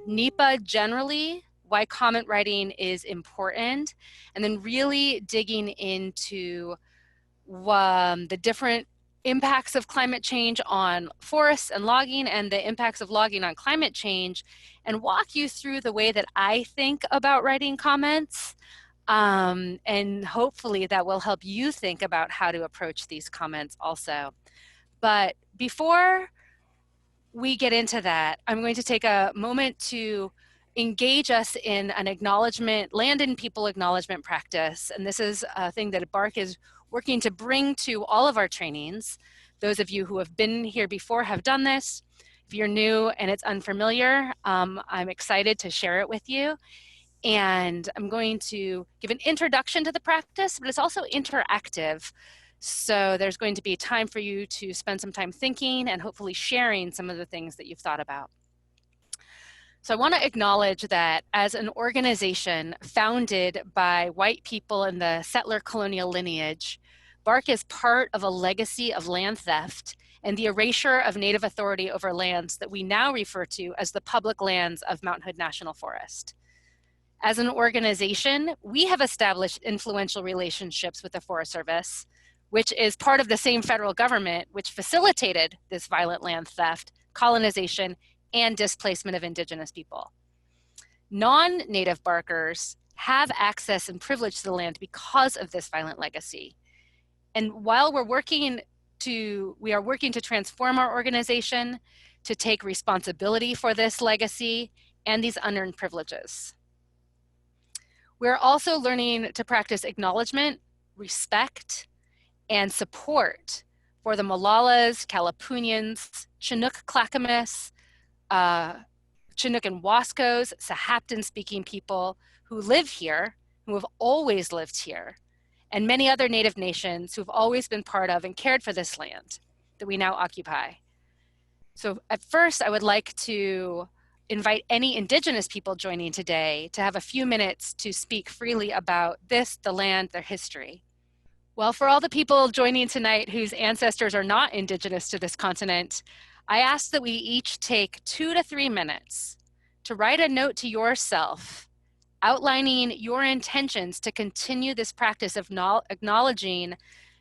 NEPA generally, why comment writing is important, and then really digging into the different impacts of climate change on forests and logging and the impacts of logging on climate change, and walk you through the way that I think about writing comments. And hopefully that will help you think about how to approach these comments also. But before we get into that, I'm going to take a moment to engage us in an acknowledgement, land and people acknowledgement practice. And this is a thing that BARC is working to bring to all of our trainings. Those of you who have been here before have done this. If you're new and it's unfamiliar, I'm excited to share it with you. And I'm going to give an introduction to the practice, but it's also interactive. So there's going to be time for you to spend some time thinking and hopefully sharing some of the things that you've thought about. So I want to acknowledge that as an organization founded by white people in the settler colonial lineage, BARC is part of a legacy of land theft and the erasure of Native authority over lands that we now refer to as the public lands of Mount Hood National Forest. As an organization, we have established influential relationships with the Forest Service, which is part of the same federal government which facilitated this violent land theft, colonization, and displacement of Indigenous people. Non-Native Barkers have access and privilege to the land because of this violent legacy. And while we are working to transform our organization to take responsibility for this legacy and these unearned privileges. We're also learning to practice acknowledgement, respect, and support for the Molallas, Calipunians, Chinook Clackamas, Chinook and Wascos, Sahaptin-speaking people who live here, who have always lived here, and many other Native nations who've always been part of and cared for this land that we now occupy. So at first, I would like to invite any Indigenous people joining today to have a few minutes to speak freely about this, the land, their history. Well, for all the people joining tonight whose ancestors are not Indigenous to this continent, I ask that we each take 2 to 3 minutes to write a note to yourself outlining your intentions to continue this practice of acknowledging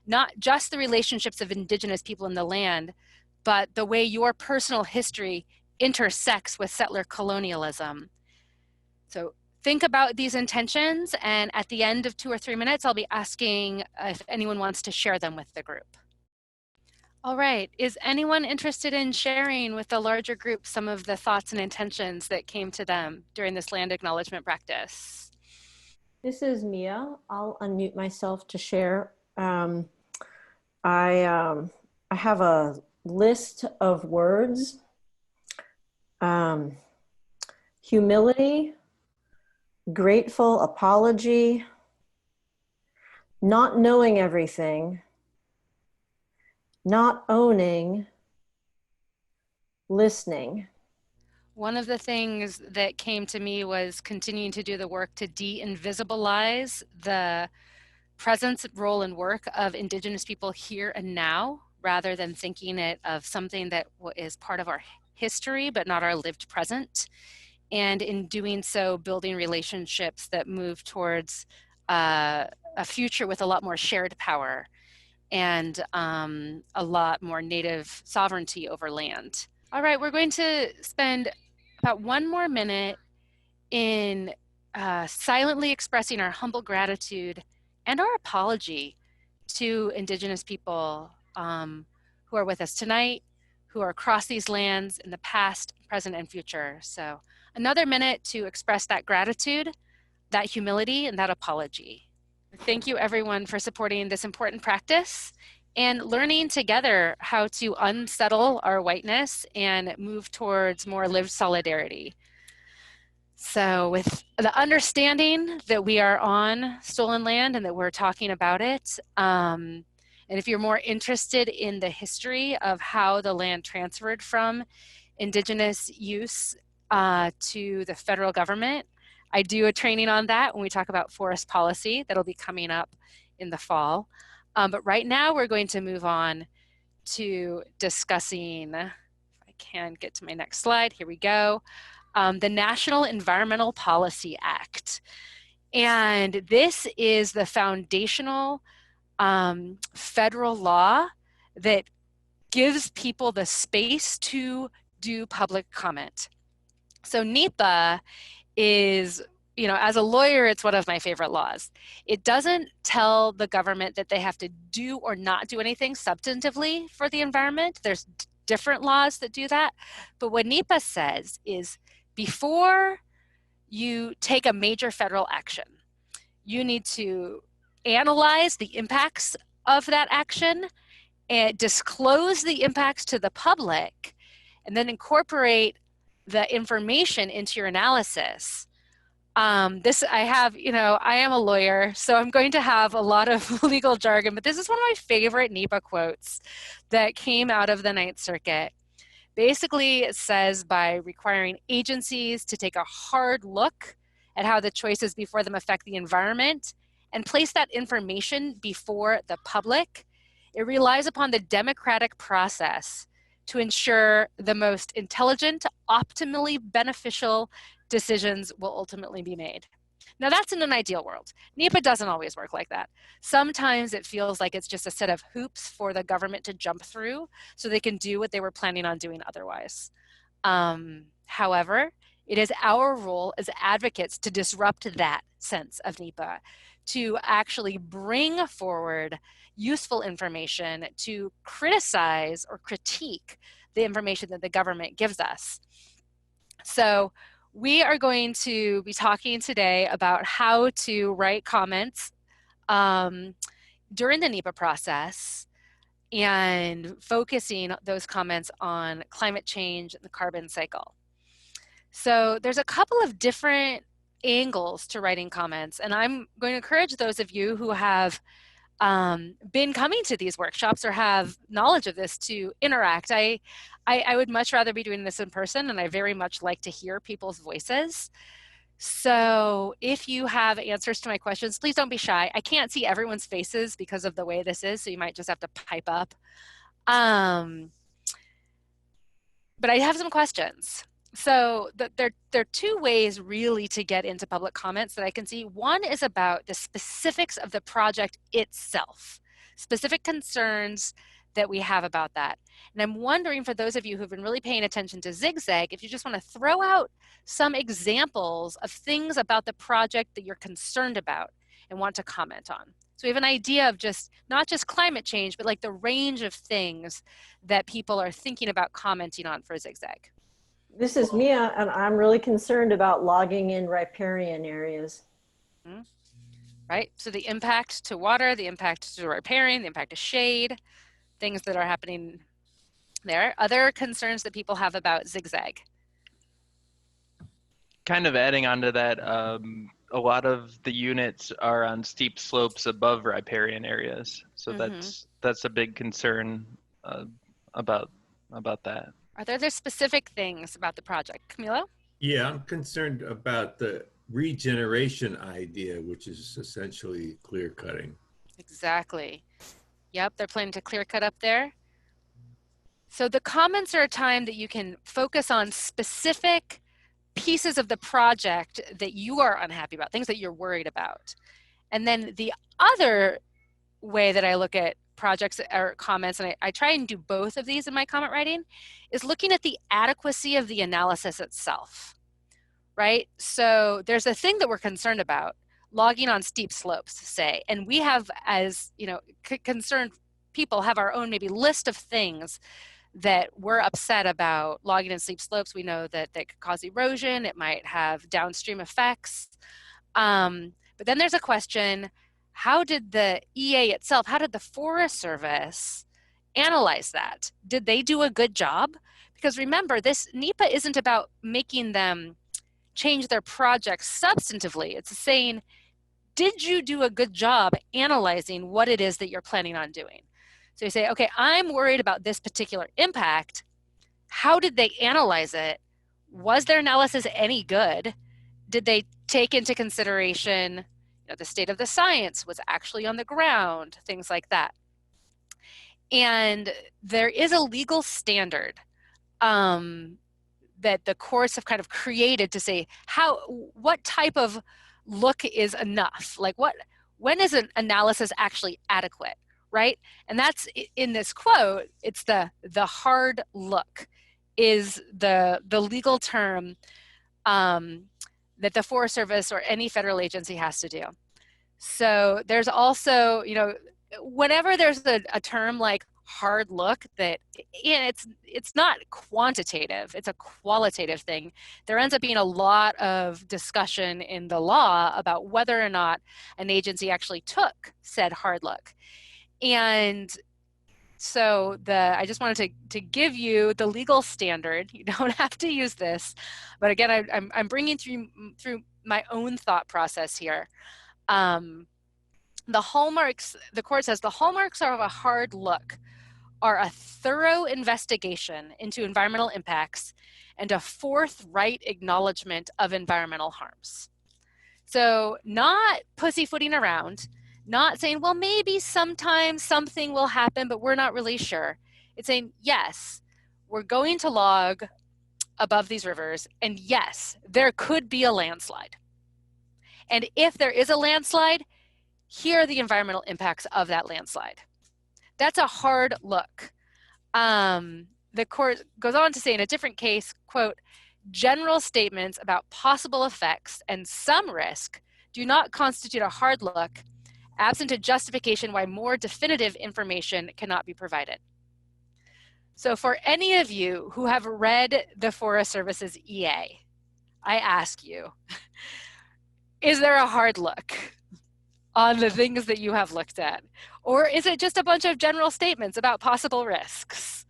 not just the relationships of Indigenous people in the land, but the way your personal history intersects with settler colonialism. So think about these intentions, and at the end of 2 or 3 minutes, I'll be asking if anyone wants to share them with the group. All right, is anyone interested in sharing with the larger group some of the thoughts and intentions that came to them during this land acknowledgement practice? This is Mia. I'll unmute myself to share. I have a list of words. Humility, grateful, apology, not knowing everything, not owning, listening. One of the things that came to me was continuing to do the work to de-invisibilize the presence, role, and work of Indigenous people here and now, rather than thinking it of something that is part of our history, but not our lived present. And in doing so, building relationships that move towards a future with a lot more shared power and a lot more Native sovereignty over land. All right, we're going to spend about 1 more minute in silently expressing our humble gratitude and our apology to Indigenous people who are with us tonight, who are across these lands in the past, present, and future. So another minute to express that gratitude, that humility, and that apology. Thank you everyone for supporting this important practice and learning together how to unsettle our whiteness and move towards more lived solidarity. So with the understanding that we are on stolen land and that we're talking about it, and if you're more interested in the history of how the land transferred from Indigenous use to the federal government, I do a training on that when we talk about forest policy. That'll be coming up in the fall. But right now we're going to move on to discussing, if I can get to my next slide, here we go, the National Environmental Policy Act. And this is the foundational federal law that gives people the space to do public comment. So NEPA is, as a lawyer, it's one of my favorite laws. It doesn't tell the government that they have to do or not do anything substantively for the environment. There's different laws that do that. But what NEPA says is before you take a major federal action, you need to analyze the impacts of that action and disclose the impacts to the public, and then incorporate the information into your analysis. I am a lawyer, so I'm going to have a lot of legal jargon, but this is one of my favorite NEPA quotes that came out of the Ninth Circuit. Basically, it says by requiring agencies to take a hard look at how the choices before them affect the environment and place that information before the public, it relies upon the democratic process to ensure the most intelligent, optimally beneficial decisions will ultimately be made. Now that's in an ideal world. NEPA doesn't always work like that. Sometimes it feels like it's just a set of hoops for the government to jump through so they can do what they were planning on doing otherwise. However, it is our role as advocates to disrupt that sense of NEPA, to actually bring forward useful information, to criticize or critique the information that the government gives us. So we are going to be talking today about how to write comments during the NEPA process and focusing those comments on climate change and the carbon cycle. So there's a couple of different angles to writing comments, and I'm going to encourage those of you who have been coming to these workshops or have knowledge of this to interact. I would much rather be doing this in person, and I very much like to hear people's voices. So if you have answers to my questions, please don't be shy. I can't see everyone's faces because of the way this is, so you might just have to pipe up. But I have some questions. So there are two ways really to get into public comments that I can see. One is about the specifics of the project itself, specific concerns that we have about that. And I'm wondering, for those of you who've been really paying attention to Zigzag, if you just want to throw out some examples of things about the project that you're concerned about and want to comment on. So we have an idea of just, not just climate change, but like the range of things that people are thinking about commenting on for Zigzag. This is Mia, and I'm really concerned about logging in riparian areas. Right, so the impact to water, the impact to riparian, the impact to shade, things that are happening there. Other concerns that people have about Zigzag? Kind of adding on to that, a lot of the units are on steep slopes above riparian areas, so that's a big concern about that. Are there specific things about the project? Camilo? Yeah, I'm concerned about the regeneration idea, which is essentially clear cutting. Exactly. Yep, they're planning to clear cut up there. So the comments are a time that you can focus on specific pieces of the project that you are unhappy about, things that you're worried about. And then the other way that I look at projects or comments, and I try and do both of these in my comment writing, is looking at the adequacy of the analysis itself, right? So there's a thing that we're concerned about, logging on steep slopes, say, and we have, as concerned people, have our own maybe list of things that we're upset about logging in steep slopes. We know that they could cause erosion, it might have downstream effects. But then there's a question, how did the EA itself, how did the Forest Service analyze that? Did they do a good job? Because remember, this NEPA isn't about making them change their projects substantively. It's saying, did you do a good job analyzing what it is that you're planning on doing? So you say, okay, I'm worried about this particular impact. How did they analyze it? Was their analysis any good? Did they take into consideration the state of the science, was actually on the ground, things like that. And there is a legal standard that the courts have kind of created to say what type of look is enough? Like when is an analysis actually adequate, right? And that's in this quote, it's the hard look is the legal term that the Forest Service or any federal agency has to do. So there's also, whenever there's a term like hard look that it's not quantitative, it's a qualitative thing. There ends up being a lot of discussion in the law about whether or not an agency actually took said hard look. And so I just wanted to give you the legal standard. You don't have to use this, but again, I'm bringing through my own thought process here. The court says the hallmarks of a hard look are a thorough investigation into environmental impacts and a forthright acknowledgement of environmental harms. So not pussyfooting around, not saying, well, maybe sometime something will happen, but we're not really sure. It's saying, yes, we're going to log above these rivers, and yes, there could be a landslide. And if there is a landslide, here are the environmental impacts of that landslide. That's a hard look. The court goes on to say in a different case, quote, general statements about possible effects and some risk do not constitute a hard look, absent a justification why more definitive information cannot be provided. So for any of you who have read the Forest Service's EA, I ask you, is there a hard look on the things that you have looked at? Or is it just a bunch of general statements about possible risks?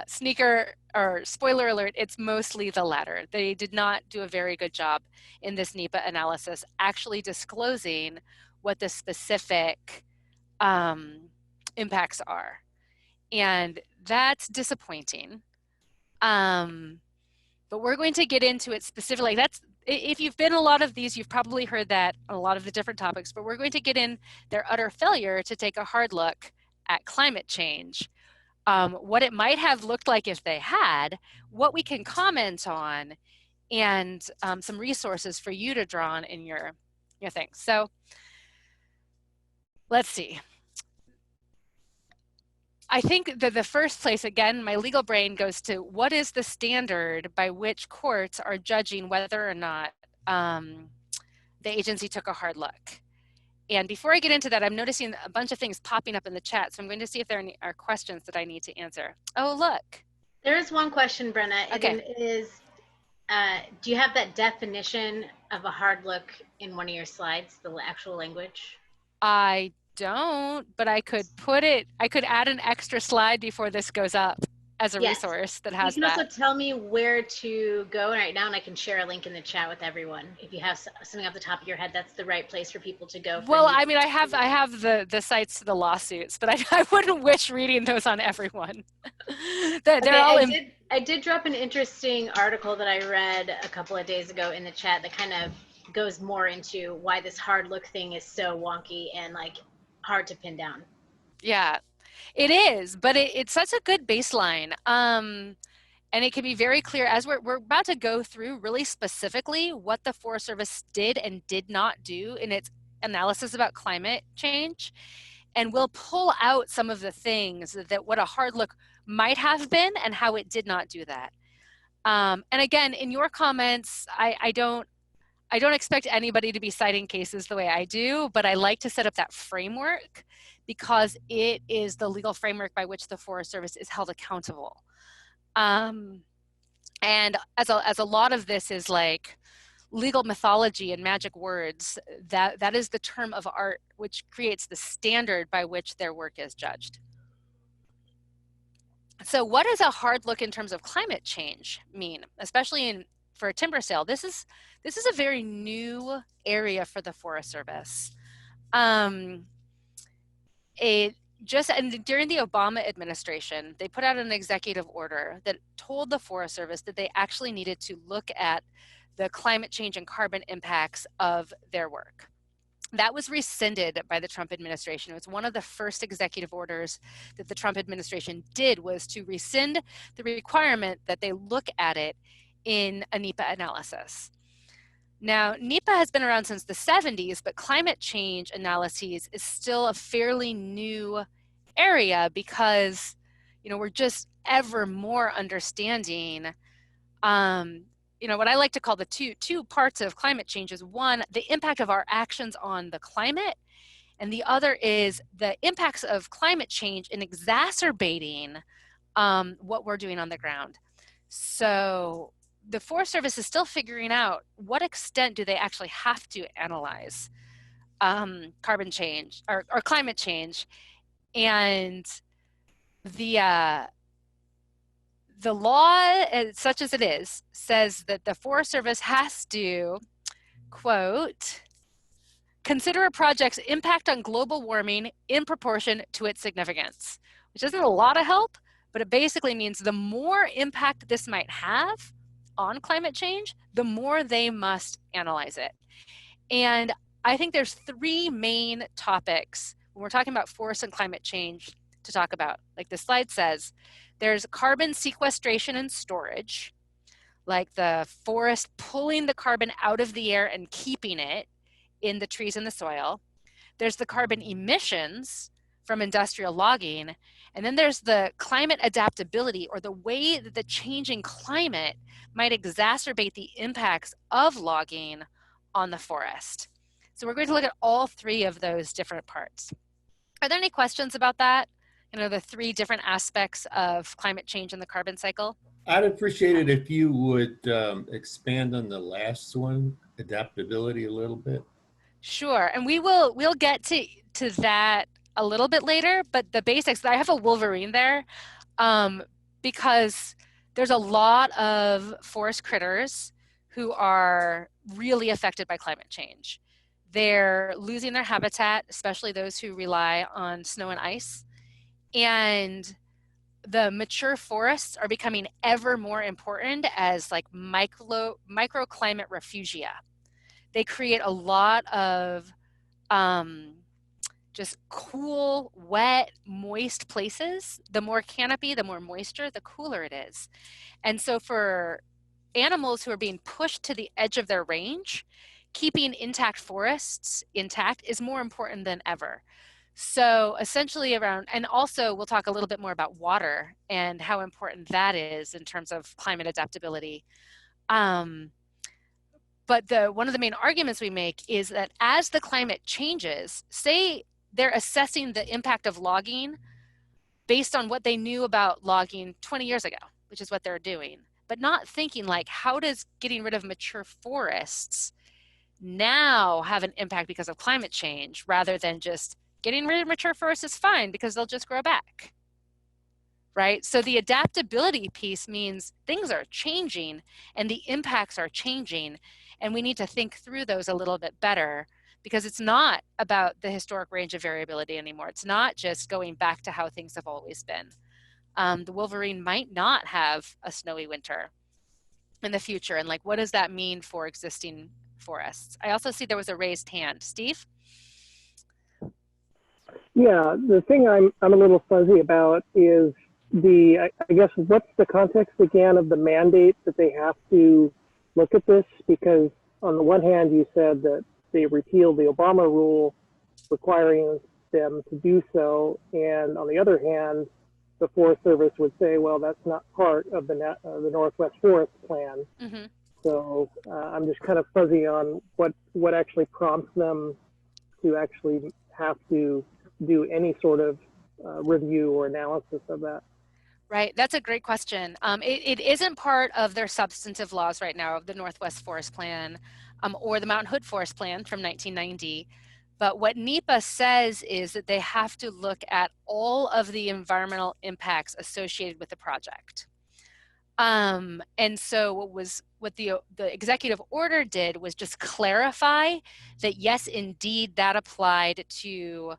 Sneaker or spoiler alert, it's mostly the latter. They did not do a very good job in this NEPA analysis actually disclosing what the specific impacts are. And that's disappointing. But we're going to get into it specifically. If you've been in a lot of these, you've probably heard that on a lot of the different topics, but we're going to get in their utter failure to take a hard look at climate change, what it might have looked like if they had, what we can comment on, and some resources for you to draw on in your things. So let's see. I think that the first place, again, my legal brain goes to what is the standard by which courts are judging whether or not the agency took a hard look. And before I get into that, I'm noticing a bunch of things popping up in the chat. So I'm going to see if there are questions that I need to answer. Oh, look. There is one question, Brenna. Okay. And it is, do you have that definition of a hard look in one of your slides, the actual language? I don't, but I could add an extra slide before this goes up as a resource that has that. You can also tell me where to go right now, and I can share a link in the chat with everyone. If you have something off the top of your head, that's the right place for people to go. Well, I mean, I have the sites to the lawsuits, but I wouldn't wish reading those on everyone. I did drop an interesting article that I read a couple of days ago in the chat that kind of goes more into why this hard look thing is so wonky and like hard to pin down. Yeah, it is, but it's such a good baseline. And it can be very clear as we're about to go through really specifically what the Forest Service did and did not do in its analysis about climate change. And we'll pull out some of the things that what a hard look might have been and how it did not do that. And again, in your comments, I don't expect anybody to be citing cases the way I do, but I like to set up that framework because it is the legal framework by which the Forest Service is held accountable. And as a lot of this is like legal mythology and magic words, that is the term of art which creates the standard by which their work is judged. So what does a hard look in terms of climate change mean, especially for a timber sale? This is a very new area for the Forest Service. During the Obama administration, they put out an executive order that told the Forest Service that they actually needed to look at the climate change and carbon impacts of their work. That was rescinded by the Trump administration. It was one of the first executive orders that the Trump administration did, was to rescind the requirement that they look at it in a NEPA analysis. Now, NEPA has been around since the 70s, but climate change analyses is still a fairly new area because, we're just ever more understanding, what I like to call the two parts of climate change is, one, the impact of our actions on the climate, and the other is the impacts of climate change in exacerbating what we're doing on the ground. So the Forest Service is still figuring out what extent do they actually have to analyze carbon change or climate change. And the law, such as it is, says that the Forest Service has to, quote, consider a project's impact on global warming in proportion to its significance, which isn't a lot of help, but it basically means the more impact this might have on climate change, the more they must analyze it. And I think there's three main topics when we're talking about forest and climate change to talk about. Like the slide says, there's carbon sequestration and storage, like the forest pulling the carbon out of the air and keeping it in the trees and the soil. There's the carbon emissions from industrial logging. And then there's the climate adaptability, or the way that the changing climate might exacerbate the impacts of logging on the forest. So we're going to look at all three of those different parts. Are there any questions about that? The three different aspects of climate change in the carbon cycle? I'd appreciate it if you would expand on the last one, adaptability, a little bit. Sure, and we'll get to that a little bit later, but the basics, I have a Wolverine there because there's a lot of forest critters who are really affected by climate change. They're losing their habitat, especially those who rely on snow and ice. And the mature forests are becoming ever more important as like microclimate refugia. They create a lot of just cool, wet, moist places. The more canopy, the more moisture, the cooler it is. And so for animals who are being pushed to the edge of their range, keeping intact forests intact is more important than ever. So essentially and also we'll talk a little bit more about water and how important that is in terms of climate adaptability. But one of the main arguments we make is that as the climate changes, say they're assessing the impact of logging based on what they knew about logging 20 years ago, which is what they're doing, but not thinking like, how does getting rid of mature forests now have an impact because of climate change, rather than just getting rid of mature forests is fine because they'll just grow back, right? So the adaptability piece means things are changing and the impacts are changing, and we need to think through those a little bit better, because it's not about the historic range of variability anymore. It's not just going back to how things have always been. The Wolverine might not have a snowy winter in the future, and like, what does that mean for existing forests? I also see there was a raised hand. Steve? Yeah, the thing I'm a little fuzzy about is I guess, what's the context again of the mandate that they have to look at this? Because on the one hand, you said that they repealed the Obama rule requiring them to do so. And on the other hand, the Forest Service would say, well, that's not part of the Northwest Forest Plan. Mm-hmm. So I'm just kind of fuzzy on what actually prompts them to actually have to do any sort of review or analysis of that. Right, that's a great question. It isn't part of their substantive laws right now of the Northwest Forest Plan or the Mount Hood Forest Plan from 1990. But what NEPA says is that they have to look at all of the environmental impacts associated with the project. And so what the executive order did was just clarify that yes, indeed, that applied to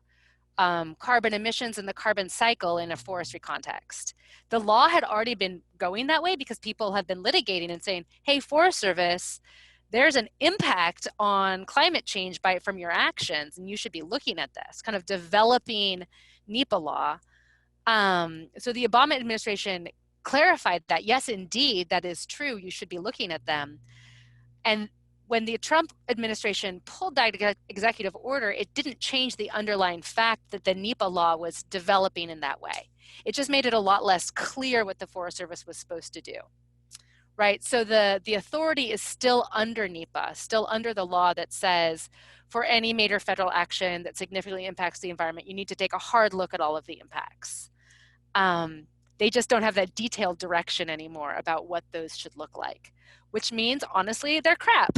carbon emissions and the carbon cycle in a forestry context. The law had already been going that way because people have been litigating and saying, hey, Forest Service, there's an impact on climate change from your actions, and you should be looking at this, kind of developing NEPA law. So the Obama administration clarified that, yes, indeed, that is true. You should be looking at them. And when the Trump administration pulled that executive order, it didn't change the underlying fact that the NEPA law was developing in that way. It just made it a lot less clear what the Forest Service was supposed to do, right? So the authority is still under NEPA, still under the law that says for any major federal action that significantly impacts the environment, you need to take a hard look at all of the impacts. They just don't have that detailed direction anymore about what those should look like, which means, honestly, they're crap.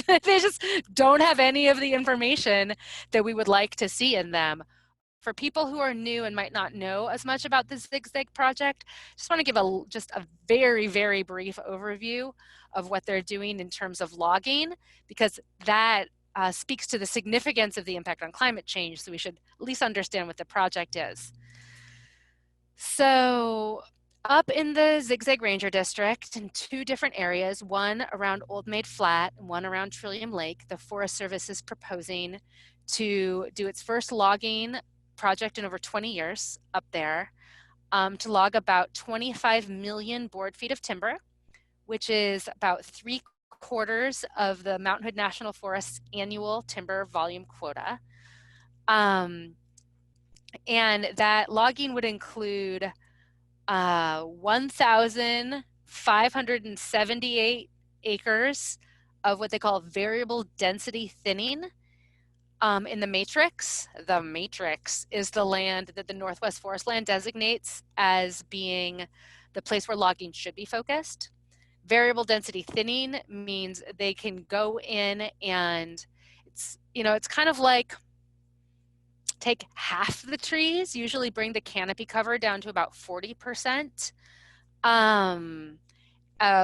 They just don't have any of the information that we would like to see in them. For people who are new and might not know as much about the Zigzag project, I just want to give just a very, very brief overview of what they're doing in terms of logging, because that speaks to the significance of the impact on climate change, so we should at least understand what the project is. So up in the Zigzag Ranger District in 2 different areas, one around Old Maid Flat and one around Trillium Lake, the Forest Service is proposing to do its first logging project in over 20 years up there, to log about 25 million board feet of timber, which is about 3/4 of the Mountain Hood National Forest's annual timber volume quota. And that logging would include 1,578 acres of what they call variable density thinning in the matrix. The matrix is the land that the Northwest Forest Land designates as being the place where logging should be focused. Variable density thinning means they can go in and it's kind of like take half the trees, usually bring the canopy cover down to about 40%. A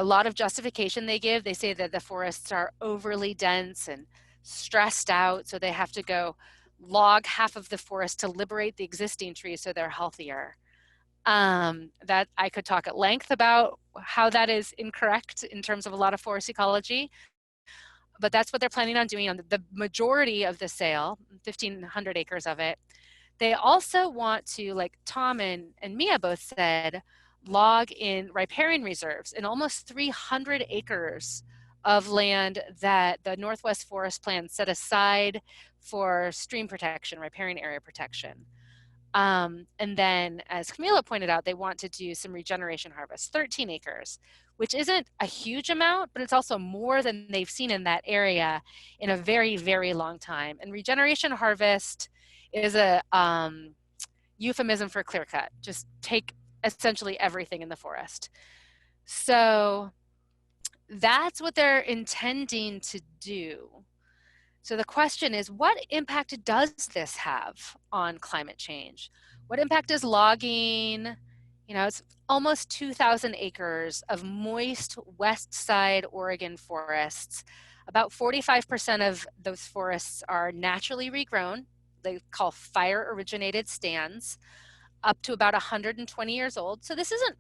lot of justification they give, they say that the forests are overly dense and stressed out, so they have to go log half of the forest to liberate the existing trees so they're healthier. That I could talk at length about how that is incorrect in terms of a lot of forest ecology, but that's what they're planning on doing on the majority of the sale, 1,500 acres of it. They also want to, like Tom and Mia both said, log in riparian reserves in almost 300 acres of land that the Northwest Forest Plan set aside for stream protection, riparian area protection. And then, as Camila pointed out, they want to do some regeneration harvest, 13 acres, which isn't a huge amount, but it's also more than they've seen in that area in a very, very long time. And regeneration harvest is a euphemism for clear cut. Just take essentially everything in the forest. So that's what they're intending to do. So the question is, what impact does this have on climate change? What impact is logging? It's almost 2,000 acres of moist west side Oregon forests. About 45% of those forests are naturally regrown. They call fire originated stands, up to about 120 years old. So this isn't,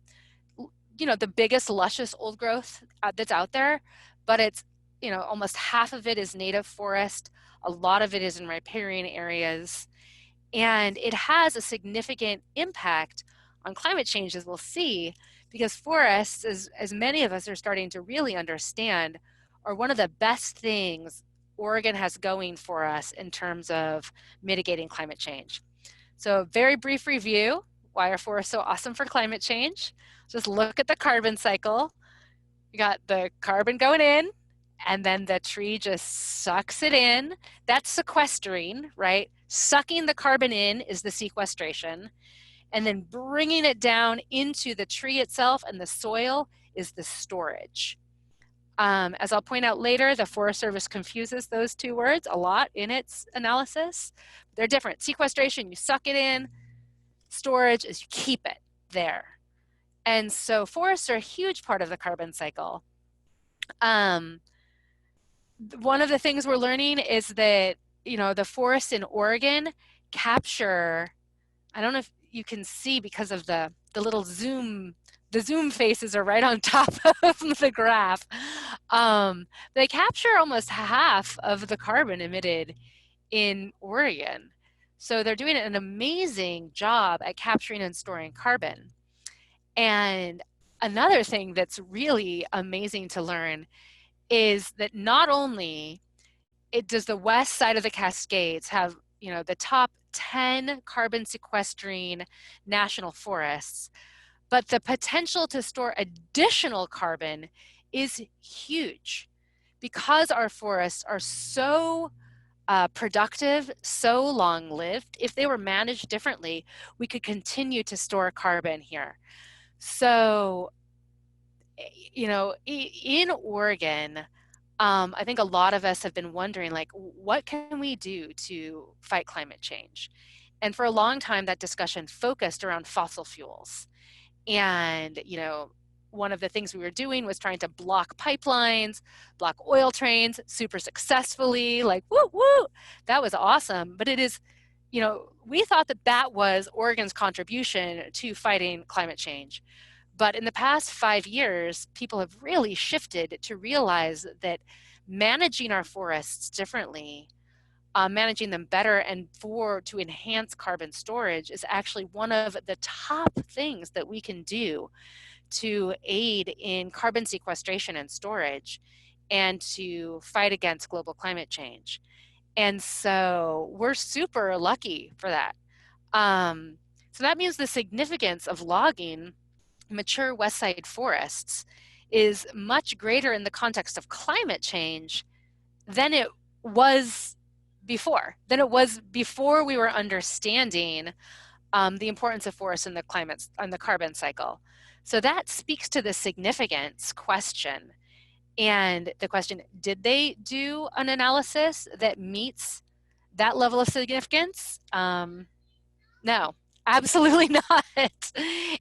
the biggest luscious old growth that's out there, but it's, almost half of it is native forest. A lot of it is in riparian areas. And it has a significant impact on climate change, as we'll see, because forests, as many of us are starting to really understand, are one of the best things Oregon has going for us in terms of mitigating climate change. So very brief review, why are forests so awesome for climate change? Just look at the carbon cycle. You got the carbon going in, and then the tree just sucks it in. That's sequestering, right? Sucking the carbon in is the sequestration. And then bringing it down into the tree itself and the soil is the storage. As I'll point out later, the Forest Service confuses those 2 words a lot in its analysis. They're different. Sequestration, you suck it in. Storage is you keep it there. And so forests are a huge part of the carbon cycle. One of the things we're learning is that, the forests in Oregon capture, I don't know if you can see because of the little zoom the zoom faces are right on top of the graph. They capture almost half of the carbon emitted in Oregon. So they're doing an amazing job at capturing and storing carbon. And another thing that's really amazing to learn is that not only does the west side of the Cascades have, you know, the top 10 carbon sequestering national forests, but the potential to store additional carbon is huge because our forests are so productive, so long-lived. If they were managed differently, we could continue to store carbon here. So, you know, in Oregon, I think a lot of us have been wondering, like, what can we do to fight climate change? And for a long time, that discussion focused around fossil fuels. And, you know, one of the things we were doing was trying to block pipelines, block oil trains super successfully, like, woo, woo, that was awesome. But it is, you know, we thought that that was Oregon's contribution to fighting climate change. But in the past 5 years, people have really shifted to realize that managing our forests differently, managing them better and to enhance carbon storage is actually one of the top things that we can do to aid in carbon sequestration and storage and to fight against global climate change. And so we're super lucky for that. So that means the significance of logging mature west side forests is much greater in the context of climate change than it was before we were understanding the importance of forests in the climate and the carbon cycle. So that speaks to the significance question. And the question, did they do an analysis that meets that level of significance? No, absolutely not.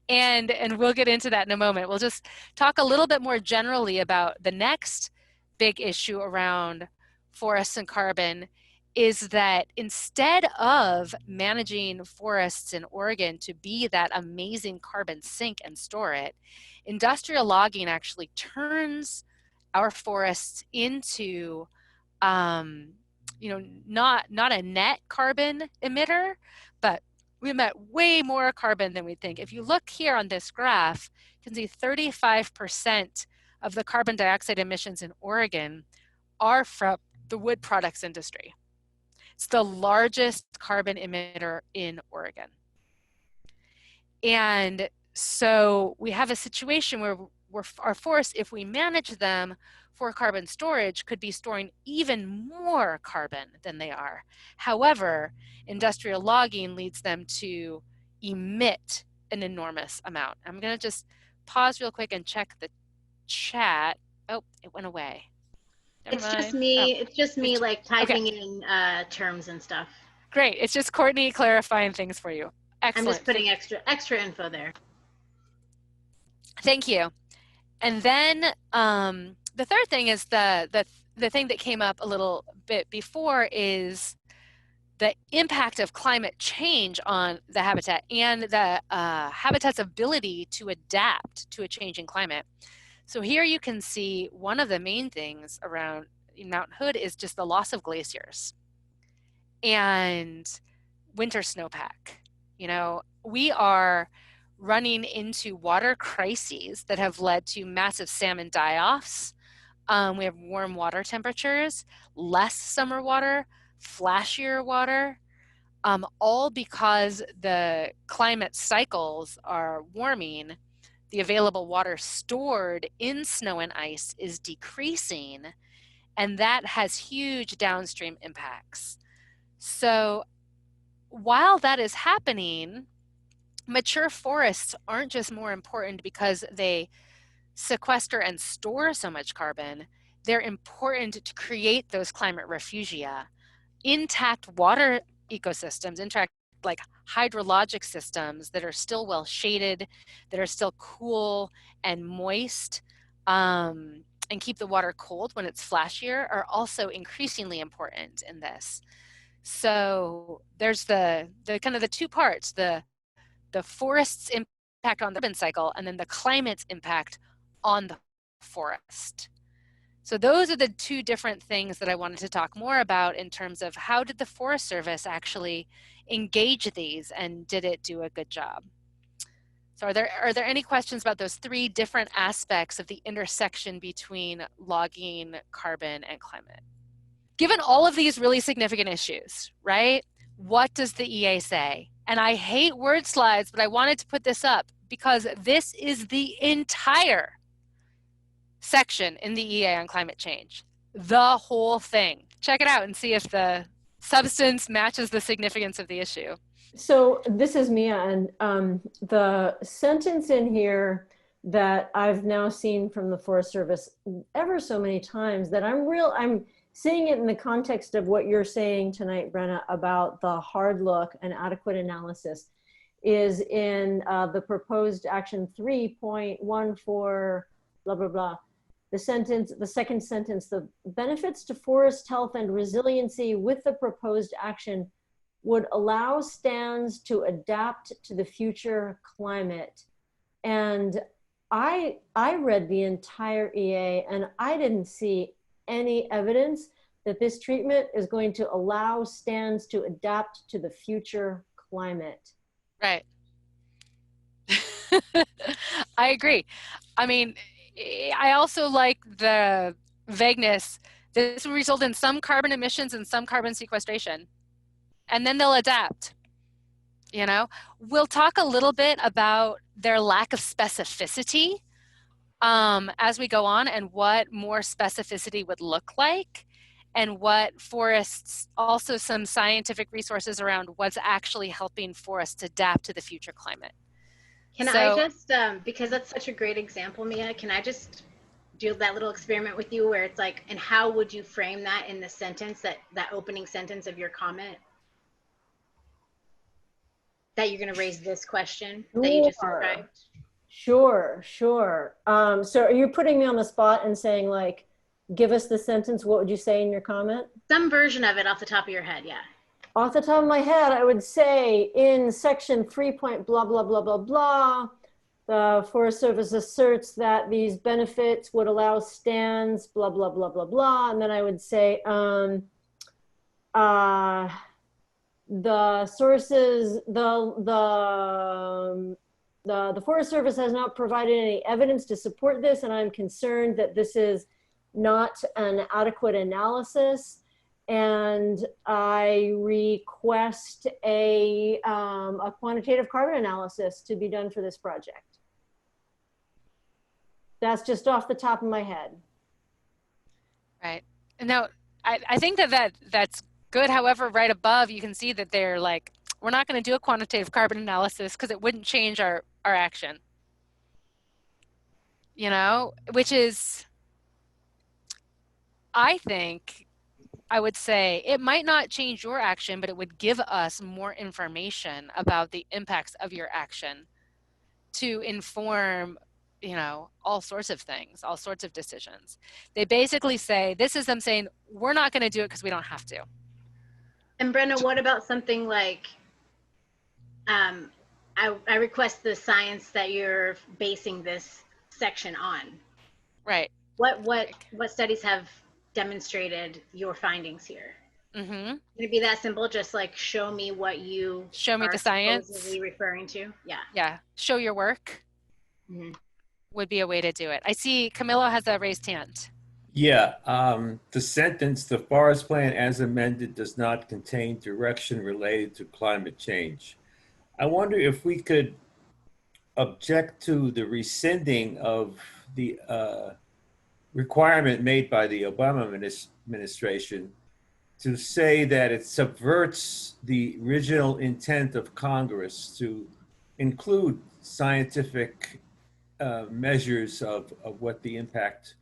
And we'll get into that in a moment. We'll just talk a little bit more generally about the next big issue around forests and carbon is that instead of managing forests in Oregon to be that amazing carbon sink and store it, industrial logging actually turns our forests into you know, not a net carbon emitter, but we emit way more carbon than we think. If you look here on this graph, you can see 35% of the carbon dioxide emissions in Oregon are from the wood products industry. It's the largest carbon emitter in Oregon. And so we have a situation where our forests, if we manage them for carbon storage, could be storing even more carbon than they are. However, industrial logging leads them to emit an enormous amount. I'm going to just pause real quick and check the chat. Oh, it went away. Never mind. Just me. Oh, it's just me, like typing okay. in terms and stuff. Great. It's just Courtney clarifying things for you. Excellent. I'm just putting extra info there. Thank you. And then the third thing is the thing that came up a little bit before is the impact of climate change on the habitat and the habitat's ability to adapt to a changing climate. So here you can see one of the main things around Mount Hood is just the loss of glaciers and winter snowpack. You know, we are running into water crises that have led to massive salmon die-offs. We have warm water temperatures, less summer water, flashier water, all because the climate cycles are warming. The available water stored in snow and ice is decreasing, and that has huge downstream impacts. So while that is happening, mature forests aren't just more important because they sequester and store so much carbon. They're important to create those climate refugia, intact water ecosystems, intact like hydrologic systems that are still well shaded, that are still cool and moist, and keep the water cold when it's flashier are also increasingly important in this. So there's the kind of the two parts, the forest's impact on the carbon cycle, and then the climate's impact on the forest. So those are the two different things that I wanted to talk more about in terms of how did the Forest Service actually engage these, and did it do a good job? So are there any questions about those three different aspects of the intersection between logging, carbon, and climate? Given all of these really significant issues, right? What does the EA say? And I hate word slides, but I wanted to put this up because this is the entire section in the EA on climate change. The whole thing. Check it out and see if the substance matches the significance of the issue. So this is Mia, and the sentence in here that I've now seen from the Forest Service ever so many times that I'm seeing it in the context of what you're saying tonight, Brenna, about the hard look and adequate analysis, is in the proposed action 3.14, blah, blah, blah. The second sentence, the benefits to forest health and resiliency with the proposed action would allow stands to adapt to the future climate. And I read the entire EA and I didn't see any evidence that this treatment is going to allow stands to adapt to the future climate. Right. I agree. I mean, I also like the vagueness. This will result in some carbon emissions and some carbon sequestration. And then they'll adapt. You know, we'll talk a little bit about their lack of specificity as we go on, and what more specificity would look like, and what forests, also some scientific resources around what's actually helping forests adapt to the future climate. Can I just, because that's such a great example, Mia, can I just do that little experiment with you where it's like, and how would you frame that in the sentence, that opening sentence of your comment? That you're going to raise this question that you just described? Sure. So are you putting me on the spot and saying, like, give us the sentence? What would you say in your comment? Some version of it off the top of your head, yeah. Off the top of my head, I would say in section 3. Blah, blah, blah, blah, blah, the Forest Service asserts that these benefits would allow stands, blah, blah, blah, blah, blah. And then I would say, the sources, the Forest Service has not provided any evidence to support this, and I'm concerned that this is not an adequate analysis. And I request a quantitative carbon analysis to be done for this project. That's just off the top of my head. Right. And now, I think that's good. However, right above, you can see that they're like, we're not going to do a quantitative carbon analysis because it wouldn't change our action. You know, which is, I think, I would say it might not change your action, but it would give us more information about the impacts of your action to inform, you know, all sorts of things, all sorts of decisions. They basically say, this is them saying, we're not going to do it because we don't have to. And Brenna, what about something like, I request the science that you're basing this section on. Right. What studies have demonstrated your findings here? Mm-hmm. Can it be that simple? Just like show me what you show me the science supposedly referring to. Yeah. Show your work would be a way to do it. I see Camilo has a raised hand. Yeah, the sentence, the forest plan as amended does not contain direction related to climate change. I wonder if we could object to the rescinding of the requirement made by the Obama administration to say that it subverts the original intent of Congress to include scientific measures of what the impact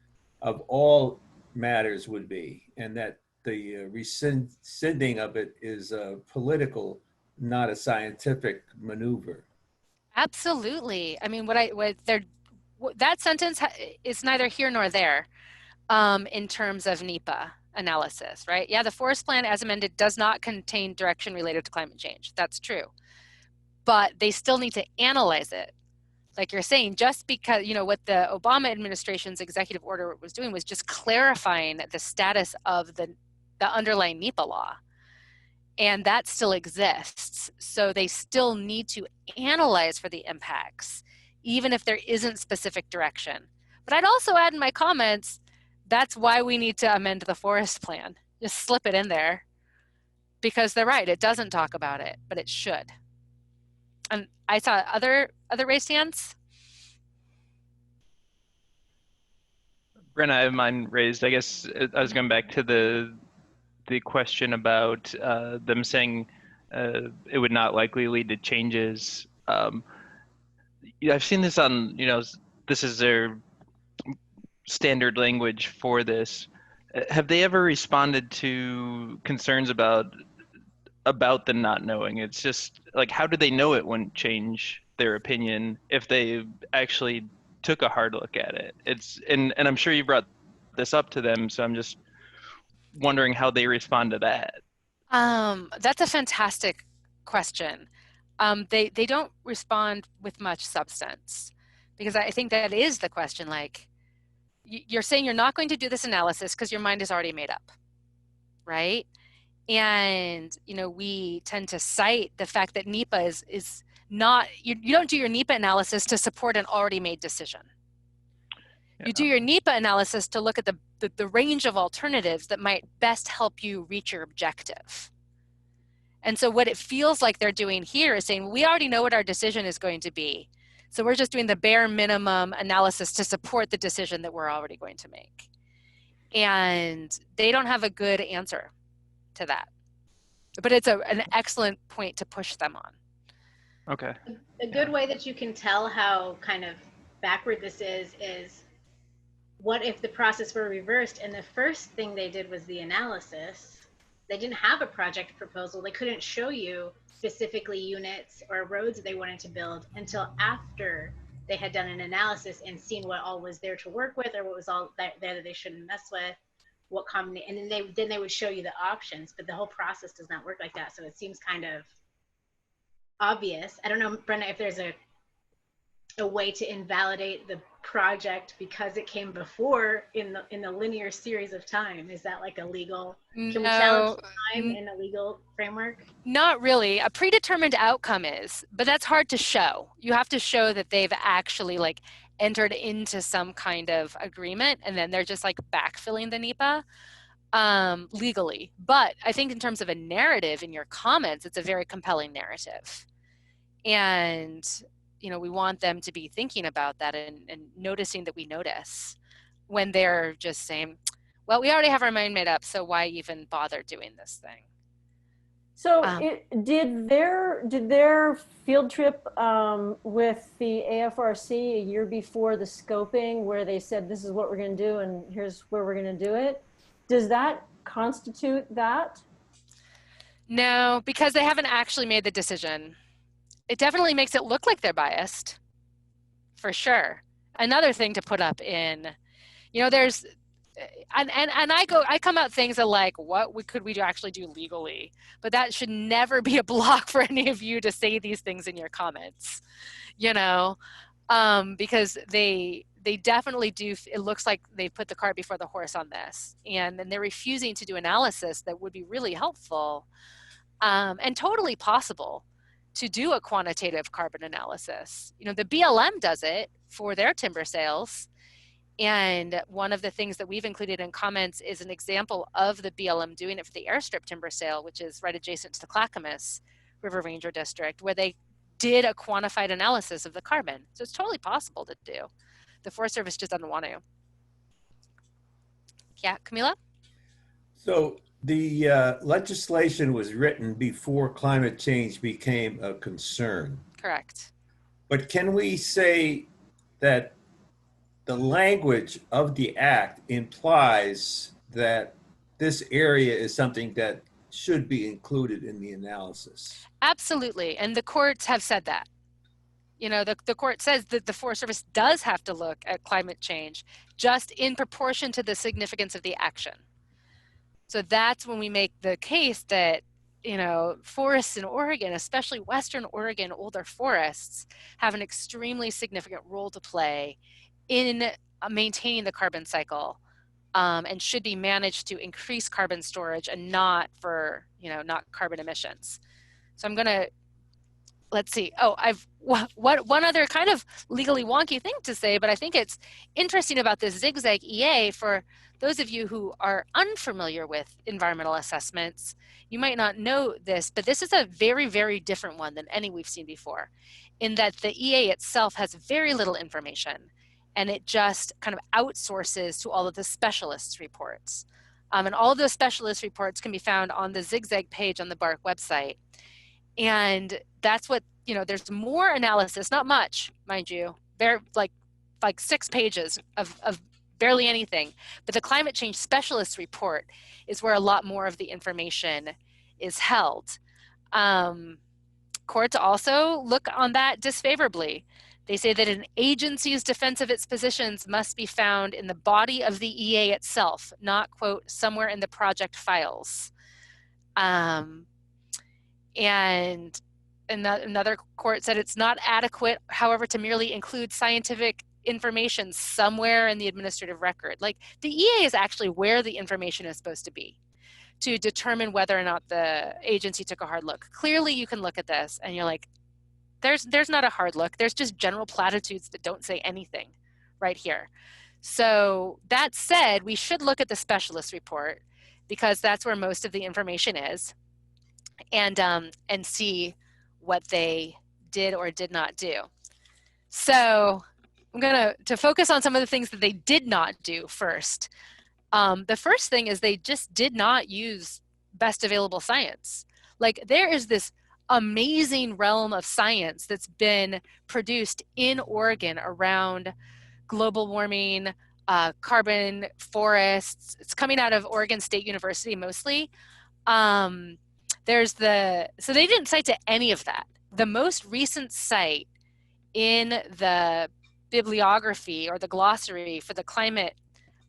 of all matters would be, and that the rescinding of it is a political, not a scientific maneuver. Absolutely. I mean, that sentence is neither here nor there in terms of NEPA analysis, right? Yeah, the forest plan as amended does not contain direction related to climate change. That's true. But they still need to analyze it like you're saying, just because, what the Obama administration's executive order was doing was just clarifying the status of the underlying NEPA law. And that still exists. So they still need to analyze for the impacts, even if there isn't specific direction. But I'd also add in my comments, that's why we need to amend the forest plan. Just slip it in there, because they're right, it doesn't talk about it, but it should. And I saw other raised hands. Brenna, I have mine raised. I guess I was going back to the question about them saying it would not likely lead to changes. I've seen this on, this is their standard language for this. Have they ever responded to concerns about the not knowing? It's just like, how do they know it wouldn't change their opinion if they actually took a hard look at it? And I'm sure you brought this up to them, so I'm just wondering how they respond to that. That's a fantastic question. They don't respond with much substance, because I think that is the question. Like, you're saying you're not going to do this analysis because your mind is already made up, right? And we tend to cite the fact that NEPA is not, you don't do your NEPA analysis to support an already made decision. You do your NEPA analysis to look at the range of alternatives that might best help you reach your objective. And so what it feels like they're doing here is saying, we already know what our decision is going to be. So we're just doing the bare minimum analysis to support the decision that we're already going to make. And they don't have a good answer to that. But it's an excellent point to push them on. Okay. A good way that you can tell how kind of backward this is what if the process were reversed and the first thing they did was the analysis? They didn't have a project proposal. They couldn't show you specifically units or roads they wanted to build until after they had done an analysis and seen what all was there to work with, or what was all there that they shouldn't mess with, what combination, and then they would show you the options. But the whole process does not work like that. So it seems kind of obvious. I don't know, Brenna, if there's a way to invalidate the project because it came before in the linear series of time. Is that like a legal, can we challenge time in a legal framework? Not really. A predetermined outcome is, but that's hard to show. You have to show that they've actually like entered into some kind of agreement, and then they're just like backfilling the NEPA legally. But I think in terms of a narrative in your comments, it's a very compelling narrative. And we want them to be thinking about that and noticing that we notice when they're just saying, well, we already have our mind made up, so why even bother doing this thing? So did their field trip with the AFRC a year before the scoping, where they said this is what we're going to do and here's where we're going to do it, does that constitute that? No, because they haven't actually made the decision. It definitely makes it look like they're biased, for sure. Another thing to put up in, there's, and I come out things that like, what could we actually do legally? But that should never be a block for any of you to say these things in your comments, because they definitely do. It looks like they put the cart before the horse on this, and then they're refusing to do analysis that would be really helpful and totally possible to do a quantitative carbon analysis. The BLM does it for their timber sales. And one of the things that we've included in comments is an example of the BLM doing it for the airstrip timber sale, which is right adjacent to the Clackamas River Ranger District, where they did a quantified analysis of the carbon. So it's totally possible to do. The Forest Service just doesn't want to. Yeah, Camila? So the legislation was written before climate change became a concern. Correct. But can we say that the language of the act implies that this area is something that should be included in the analysis? Absolutely. And the courts have said that. The court says that the Forest Service does have to look at climate change just in proportion to the significance of the action. So that's when we make the case that forests in Oregon, especially Western Oregon older forests, have an extremely significant role to play in maintaining the carbon cycle, and should be managed to increase carbon storage and not for, not carbon emissions. So I'm going to, let's see. Oh, what one other kind of legally wonky thing to say, but I think it's interesting about this Zigzag EA for those of you who are unfamiliar with environmental assessments. You might not know this, but this is a very, very different one than any we've seen before, in that the EA itself has very little information, and it just kind of outsources to all of the specialists' reports. And all of those specialist reports can be found on the Zigzag page on the BARC website. And that's what, there's more analysis, not much, mind you, very like 6 pages of barely anything. But the climate change specialist report is where a lot more of the information is held. Courts also look on that disfavorably. They say that an agency's defense of its positions must be found in the body of the EA itself, not, quote, somewhere in the project files. And another court said it's not adequate, however, to merely include scientific information somewhere in the administrative record. Like, the EA is actually where the information is supposed to be to determine whether or not the agency took a hard look. Clearly, you can look at this and you're like, there's not a hard look. There's just general platitudes that don't say anything right here. So that said, we should look at the specialist report because that's where most of the information is, and see what they did or did not do. So I'm to focus on some of the things that they did not do first. The first thing is they just did not use best available science. Like, there is this amazing realm of science that's been produced in Oregon around global warming, carbon, forests. It's coming out of Oregon State University mostly. So they didn't cite to any of that. The most recent cite in the bibliography or the glossary for the climate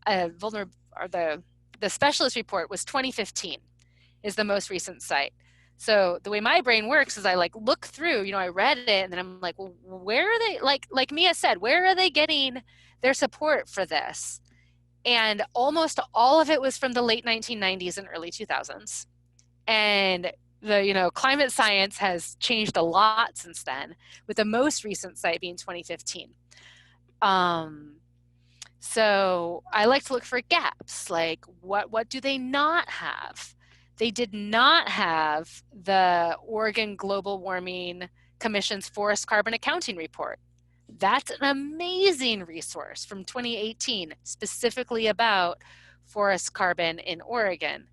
the specialist report was 2015 is the most recent cite. So the way my brain works is I look through, I read it and then I'm like, well, where are they, like Mia said, where are they getting their support for this? And almost all of it was from the late 1990s and early 2000s. And the, climate science has changed a lot since then, with the most recent cite being 2015. So I like to look for gaps, like what do they not have? They did not have the Oregon Global Warming Commission's Forest Carbon Accounting Report. That's an amazing resource from 2018, specifically about forest carbon in Oregon.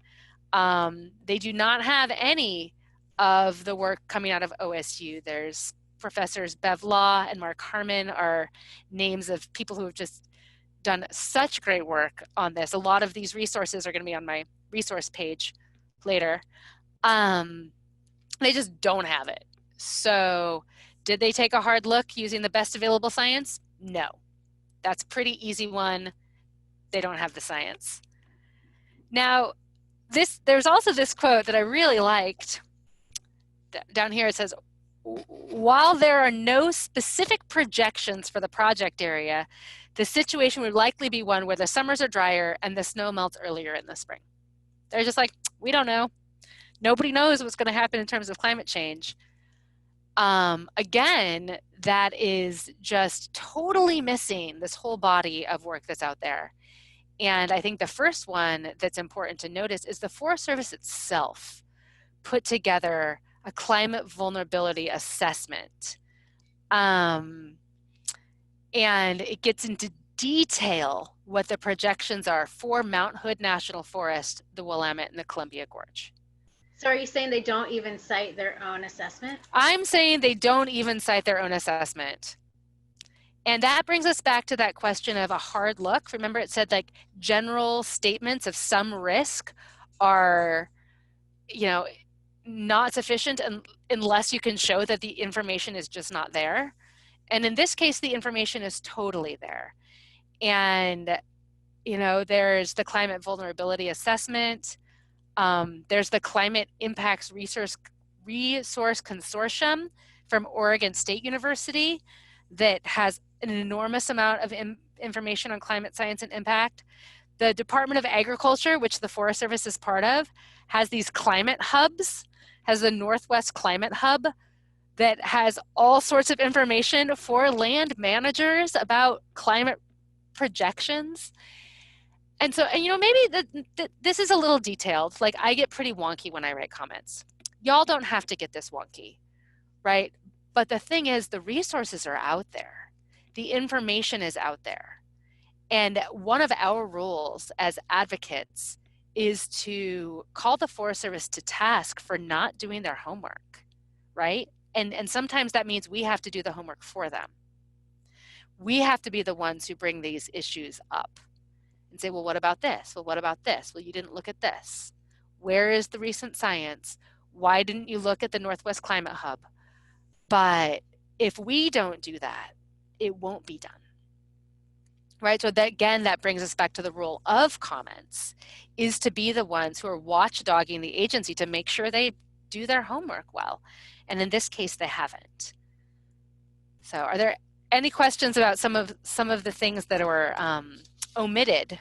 They do not have any of the work coming out of OSU. There's Professors Bev Law and Mark Harmon are names of people who have just done such great work on this. A lot of these resources are going to be on my resource page later. They just don't have it. So did they take a hard look using the best available science? No. That's a pretty easy one. They don't have the science. Now, there's also this quote that I really liked. Down here it says, while there are no specific projections for the project area, the situation would likely be one where the summers are drier and the snow melts earlier in the spring. They're just like, we don't know. Nobody knows what's going to happen in terms of climate change. Again, that is just totally missing this whole body of work that's out there. And I think the first one that's important to notice is the Forest Service itself put together a climate vulnerability assessment. And it gets into detail what the projections are for Mount Hood National Forest, the Willamette, and the Columbia Gorge. So are you saying they don't even cite their own assessment? I'm saying they don't even cite their own assessment. And that brings us back to that question of a hard look. Remember, it said general statements of some risk are, not sufficient unless you can show that the information is just not there. And in this case, the information is totally there. And, there's the climate vulnerability assessment. There's the Climate Impacts Resource Consortium from Oregon State University that has an enormous amount of information on climate science and impact. The Department of Agriculture, which the Forest Service is part of, has these climate hubs, has the Northwest Climate Hub that has all sorts of information for land managers about climate projections. And so, and you know, maybe this is a little detailed. Like, I get pretty wonky when I write comments. Y'all don't have to get this wonky, right? But the thing is, the resources are out there. The information is out there. And one of our roles as advocates is to call the Forest Service to task for not doing their homework, right? And sometimes that means we have to do the homework for them. We have to be the ones who bring these issues up and say, well, what about this? Well, what about this? Well, you didn't look at this. Where is the recent science? Why didn't you look at the Northwest Climate Hub? But if we don't do that, it won't be done. Right? So that, again, that brings us back to the role of comments, is to be the ones who are watchdogging the agency to make sure they do their homework well. And in this case, they haven't. So are there any questions about some of the things that were omitted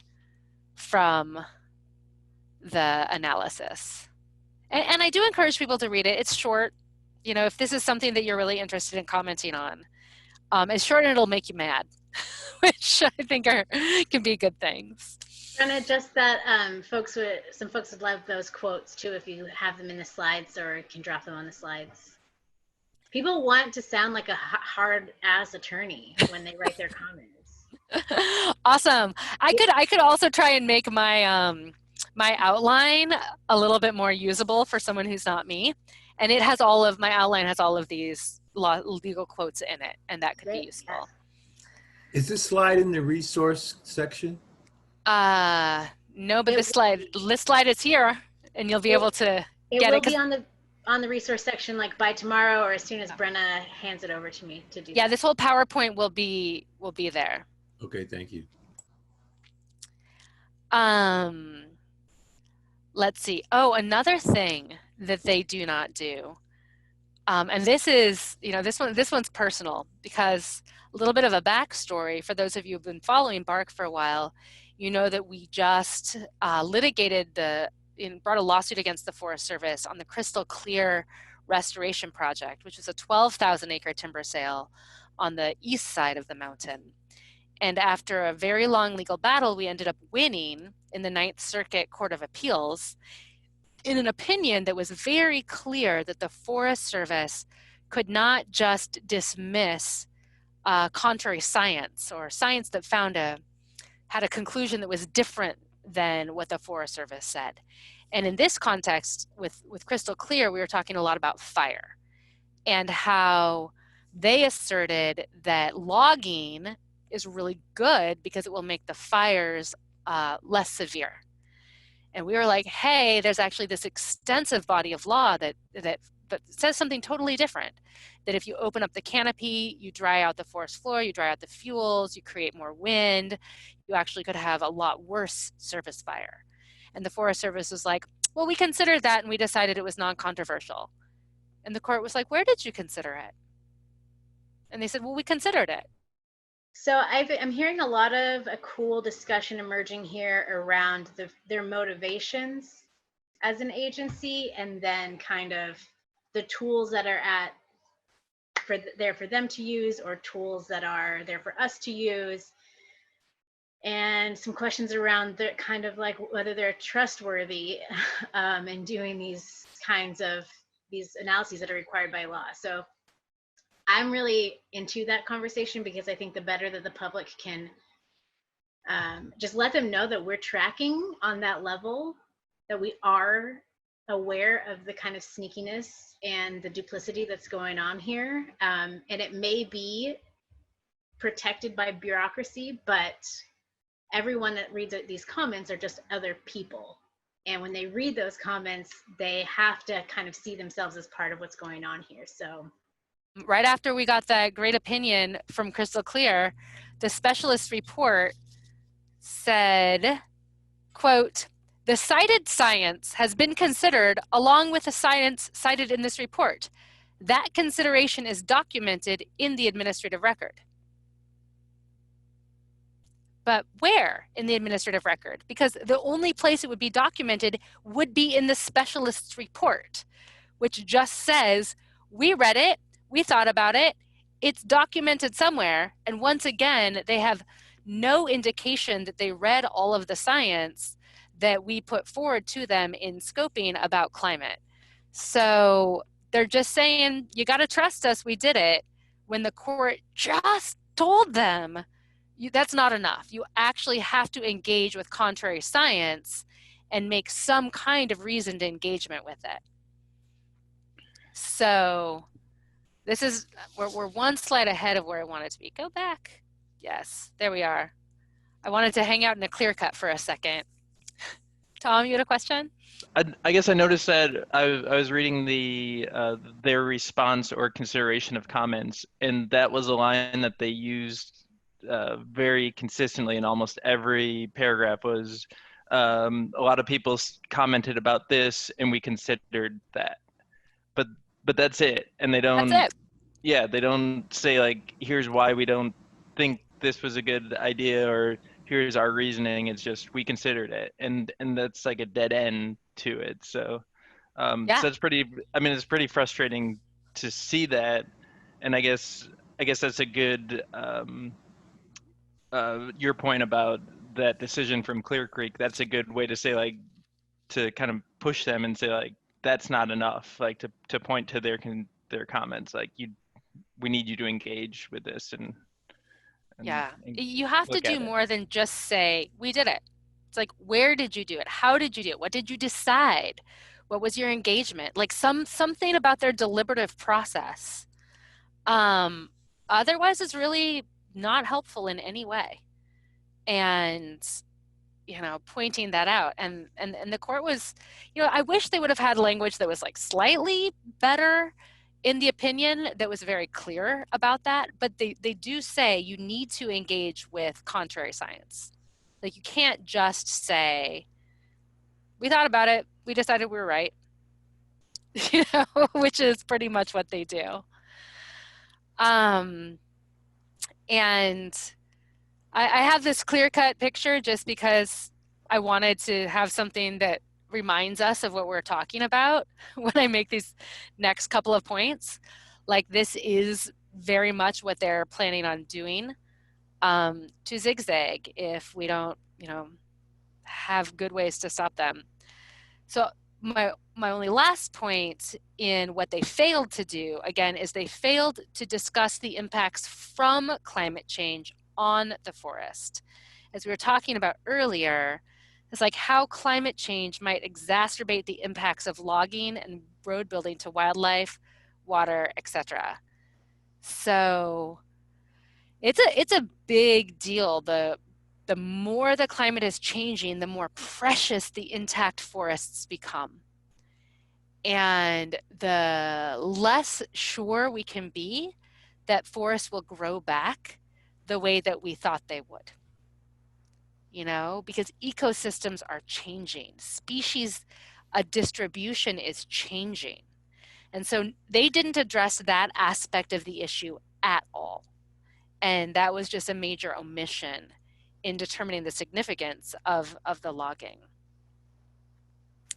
from the analysis? And I do encourage people to read it. It's short. You know, if this is something that you're really interested in commenting on, it's short and it'll make you mad, which I think can be good things. And just that some folks would love those quotes too, if you have them in the slides or can drop them on the slides. People want to sound like a hard-ass attorney when they write their comments. Awesome. I could also try and make my my outline a little bit more usable for someone who's not me, and it has my outline has all of these legal quotes in it, and that could be useful. Is this slide in the resource section? No, but this slide is here, and you'll be able to get it. It will be on the resource section, like by tomorrow or as soon as Brenna hands it over to me to do. Yeah, this whole PowerPoint will be there. Okay, thank you. Let's see. Oh, another thing that they do not do, and this is, you know, this one's personal, because a little bit of a backstory for those of you who've been following BARC for a while. You know that we just brought a lawsuit against the Forest Service on the Crystal Clear Restoration Project, which is a 12,000 acre timber sale on the east side of the mountain. And after a very long legal battle, we ended up winning in the Ninth Circuit Court of Appeals in an opinion that was very clear that the Forest Service could not just dismiss contrary science, or science that had a conclusion that was different than what the Forest Service said. And in this context, with Crystal Clear, we were talking a lot about fire and how they asserted that logging is really good because it will make the fires less severe. And we were like, hey, there's actually this extensive body of law that says something totally different. That if you open up the canopy, you dry out the forest floor, you dry out the fuels, you create more wind, you actually could have a lot worse surface fire. And the Forest Service was like, well, we considered that and we decided it was non-controversial. And the court was like, where did you consider it? And they said, well, we considered it. So I'm hearing a lot of a cool discussion emerging here around their motivations as an agency, and then kind of the tools that are there for them to use, or tools that are there for us to use, and some questions around the kind of like whether they're trustworthy in doing these kinds of analyses that are required by law. So I'm really into that conversation, because I think the better that the public can just let them know that we're tracking on that level, that we are aware of the kind of sneakiness and the duplicity that's going on here. And it may be protected by bureaucracy, but everyone that reads these comments are just other people. And when they read those comments, they have to kind of see themselves as part of what's going on here. So right after we got that great opinion from Crystal Clear, the specialist report said, quote, The cited science has been considered along with the science cited in this report. That consideration is documented in the administrative record. But where in the administrative record? Because the only place it would be documented would be in the specialist's report, which just says, we read it, we thought about it, it's documented somewhere. And once again, they have no indication that they read all of the science that we put forward to them in scoping about climate. So they're just saying, you got to trust us, we did it, when the court just told them that's not enough. You actually have to engage with contrary science and make some kind of reasoned engagement with it. So this is, we're one slide ahead of where I wanted to be. Go back. Yes, there we are. I wanted to hang out in a clear cut for a second. Tom, you had a question? I guess I noticed that I was reading their response or consideration of comments, and that was a line that they used very consistently in almost every paragraph. Was a lot of people commented about this, and we considered that, but that's it, and they don't. That's it. Yeah, they don't say like, here's why we don't think this was a good idea, or here's our reasoning. It's just, we considered it, and that's like a dead end to it. So Yeah. so it's pretty, I mean, it's pretty frustrating to see that. And I guess that's a good your point about that decision from Clear Creek. That's a good way to say, like, to kind of push them and say, like, that's not enough, like to point to their comments, like, we need you to engage with this and yeah, you have to do it. more than just say, we did it. It's like, where did you do it? How did you do it? What did you decide? What was your engagement? Like something about their deliberative process. Otherwise, it's really not helpful in any way. And, you know, pointing that out. And the court was, you know, I wish they would have had language that was like slightly better in the opinion, that was very clear about that. But they do say you need to engage with contrary science. Like, you can't just say, we thought about it, we decided we were right, you know, which is pretty much what they do. And I have this clear-cut picture just because I wanted to have something that reminds us of what we're talking about when I make these next couple of points. Like, this is very much what they're planning on doing to zigzag if we don't, you know, have good ways to stop them. So my only last point in what they failed to do, again, is they failed to discuss the impacts from climate change on the forest. As we were talking about earlier, it's like how climate change might exacerbate the impacts of logging and road building to wildlife, water, etc. So it's a big deal. The more the climate is changing, the more precious the intact forests become. And the less sure we can be that forests will grow back the way that we thought they would. You know, because ecosystems are changing. Species distribution is changing. And so they didn't address that aspect of the issue at all. And that was just a major omission in determining the significance of the logging.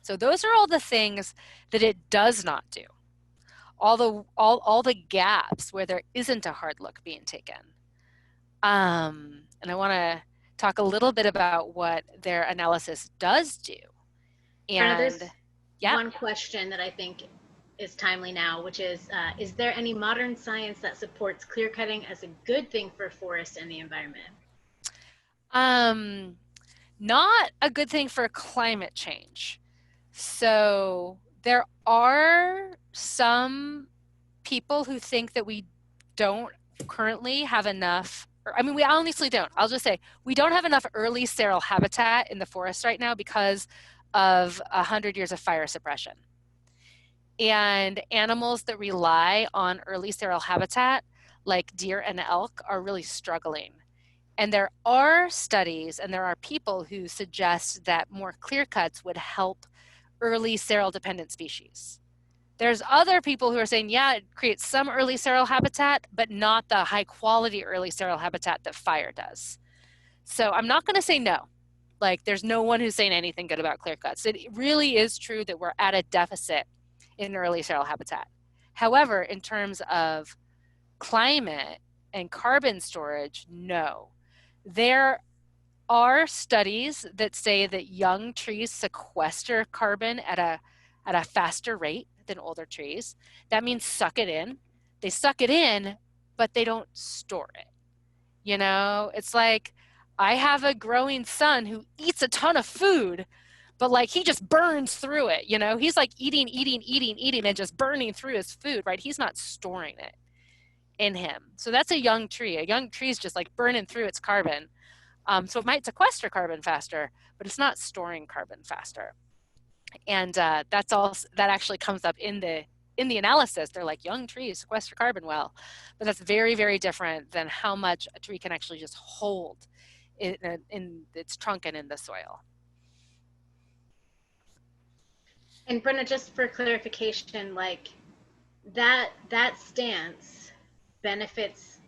So those are all the things that it does not do. All the gaps where there isn't a hard look being taken. And I want to talk a little bit about what their analysis does do. And there's one question that I think is timely now, which is there any modern science that supports clear cutting as a good thing for forests and the environment? Not a good thing for climate change. So there are some people who think that we don't currently have enough, I mean, we honestly don't. I'll just say, we don't have enough early sterile habitat in the forest right now because of 100 years of fire suppression. And animals that rely on early sterile habitat, like deer and elk, are really struggling. And there are studies and there are people who suggest that more clear cuts would help early seral dependent species. There's other people who are saying, yeah, it creates some early seral habitat, but not the high quality early seral habitat that fire does. So I'm not going to say no. Like, there's no one who's saying anything good about clear cuts. It really is true that we're at a deficit in early seral habitat. However, in terms of climate and carbon storage, no. There are studies that say that young trees sequester carbon at a faster rate than older trees. That means suck it in. They suck it in, but they don't store it. You know, it's like I have a growing son who eats a ton of food, but like he just burns through it. You know, he's like eating, and just burning through his food, right? He's not storing it in him. So that's a young tree. A young tree is just like burning through its carbon. So it might sequester carbon faster, but it's not storing carbon faster. And that's all that actually comes up in the analysis. They're like, young trees sequester carbon well, but that's very, very different than how much a tree can actually just hold in its trunk and in the soil. And Brenna, just for clarification, like that stance benefits,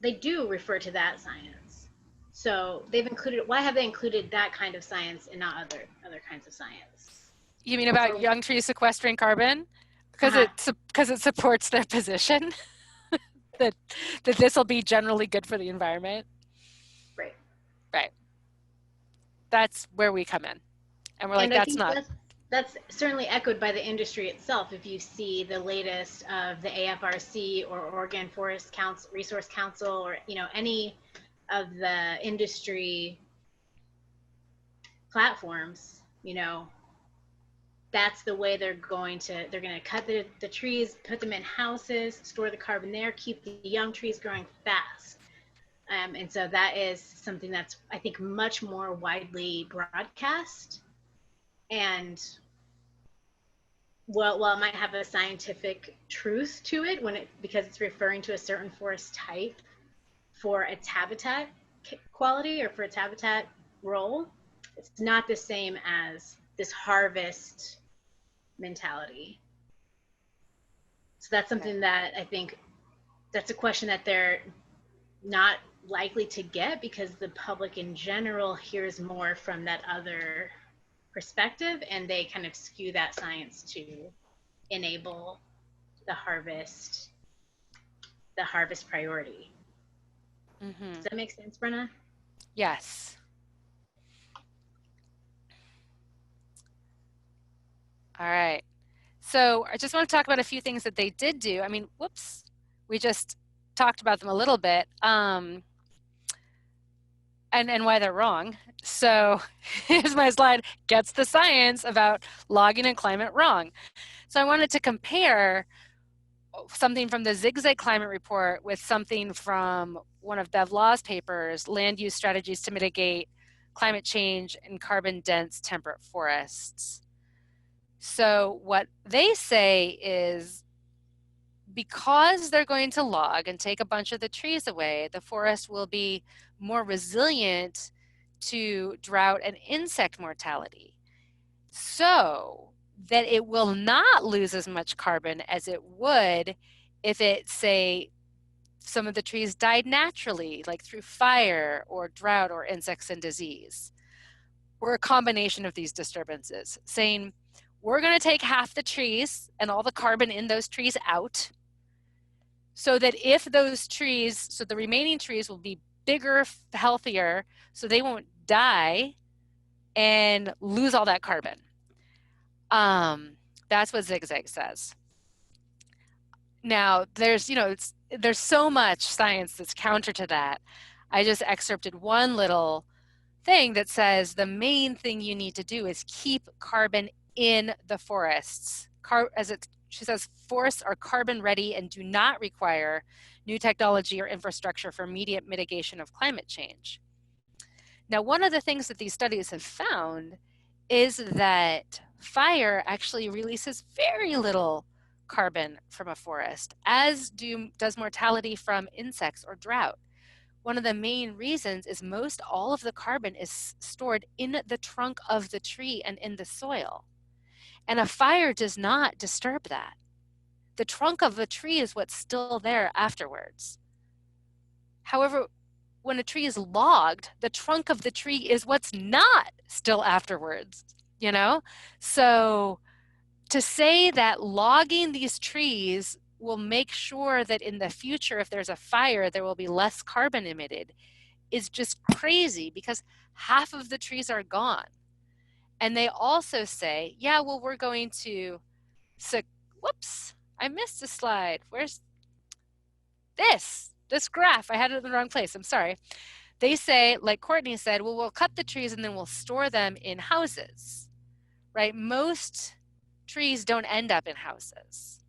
they do refer to that science. So they've included, why have they included that kind of science and not other kinds of science? You mean about young trees sequestering carbon? Because it supports their position that this will be generally good for the environment. Right. That's where we come in. And we're like, that's certainly echoed by the industry itself. If you see the latest of the AFRC or Oregon Forest Resource Council, or any of the industry platforms, that's the way they're going to cut the trees, put them in houses, store the carbon there, keep the young trees growing fast. And so that is something that's, I think, much more widely broadcast. And while it might have a scientific truth to it because it's referring to a certain forest type for its habitat quality or for its habitat role, it's not the same as this harvest mentality. So that's something that I think that's a question that they're not likely to get, because the public in general hears more from that other perspective, and they kind of skew that science to enable the harvest priority. Mm-hmm. Does that make sense, Brenna? Yes. All right. So I just want to talk about a few things that they did do. I mean, whoops, we just talked about them a little bit. And why they're wrong. So here's my slide, gets the science about logging and climate wrong. So I wanted to compare something from the Zigzag Climate Report with something from one of Bev Law's papers, Land Use Strategies to Mitigate Climate Change in Carbon-Dense Temperate Forests. So what they say is, because they're going to log and take a bunch of the trees away, the forest will be more resilient to drought and insect mortality, so that it will not lose as much carbon as it would if it, say, some of the trees died naturally, like through fire or drought or insects and disease, or a combination of these disturbances, saying we're going to take half the trees and all the carbon in those trees out, so that if those trees, so the remaining trees will be bigger, healthier, so they won't die and lose all that carbon. That's what Zigzag says. Now, there's so much science that's counter to that. I just excerpted one little thing that says the main thing you need to do is keep carbon in the forests. She says, forests are carbon ready and do not require new technology or infrastructure for immediate mitigation of climate change. Now, one of the things that these studies have found is that fire actually releases very little carbon from a forest, as does mortality from insects or drought, one of the main reasons is most all of the carbon is stored in the trunk of the tree and in the soil. And a fire does not disturb that. The trunk of a tree is what's still there afterwards. However, when a tree is logged, the trunk of the tree is what's not still afterwards, you know? So to say that logging these trees will make sure that in the future, if there's a fire, there will be less carbon emitted is just crazy, because half of the trees are gone. And they also say, yeah, well, we're going to, whoops, I missed a slide. Where's this graph? I had it in the wrong place. I'm sorry. They say, like Courtney said, well, we'll cut the trees and then we'll store them in houses, right? Most trees don't end up in houses.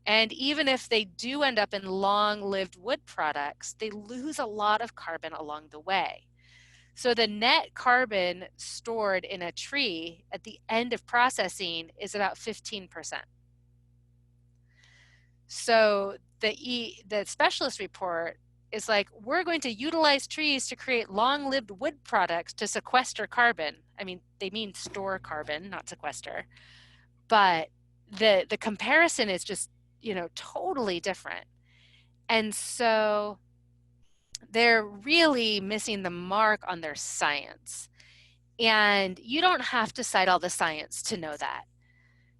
And even if they do end up in long-lived wood products, they lose a lot of carbon along the way. So the net carbon stored in a tree at the end of processing is about 15%. So the specialist report is like, we're going to utilize trees to create long-lived wood products to sequester carbon. I mean, they mean store carbon, not sequester. But the comparison is just, you know, totally different. And so they're really missing the mark on their science. And you don't have to cite all the science to know that.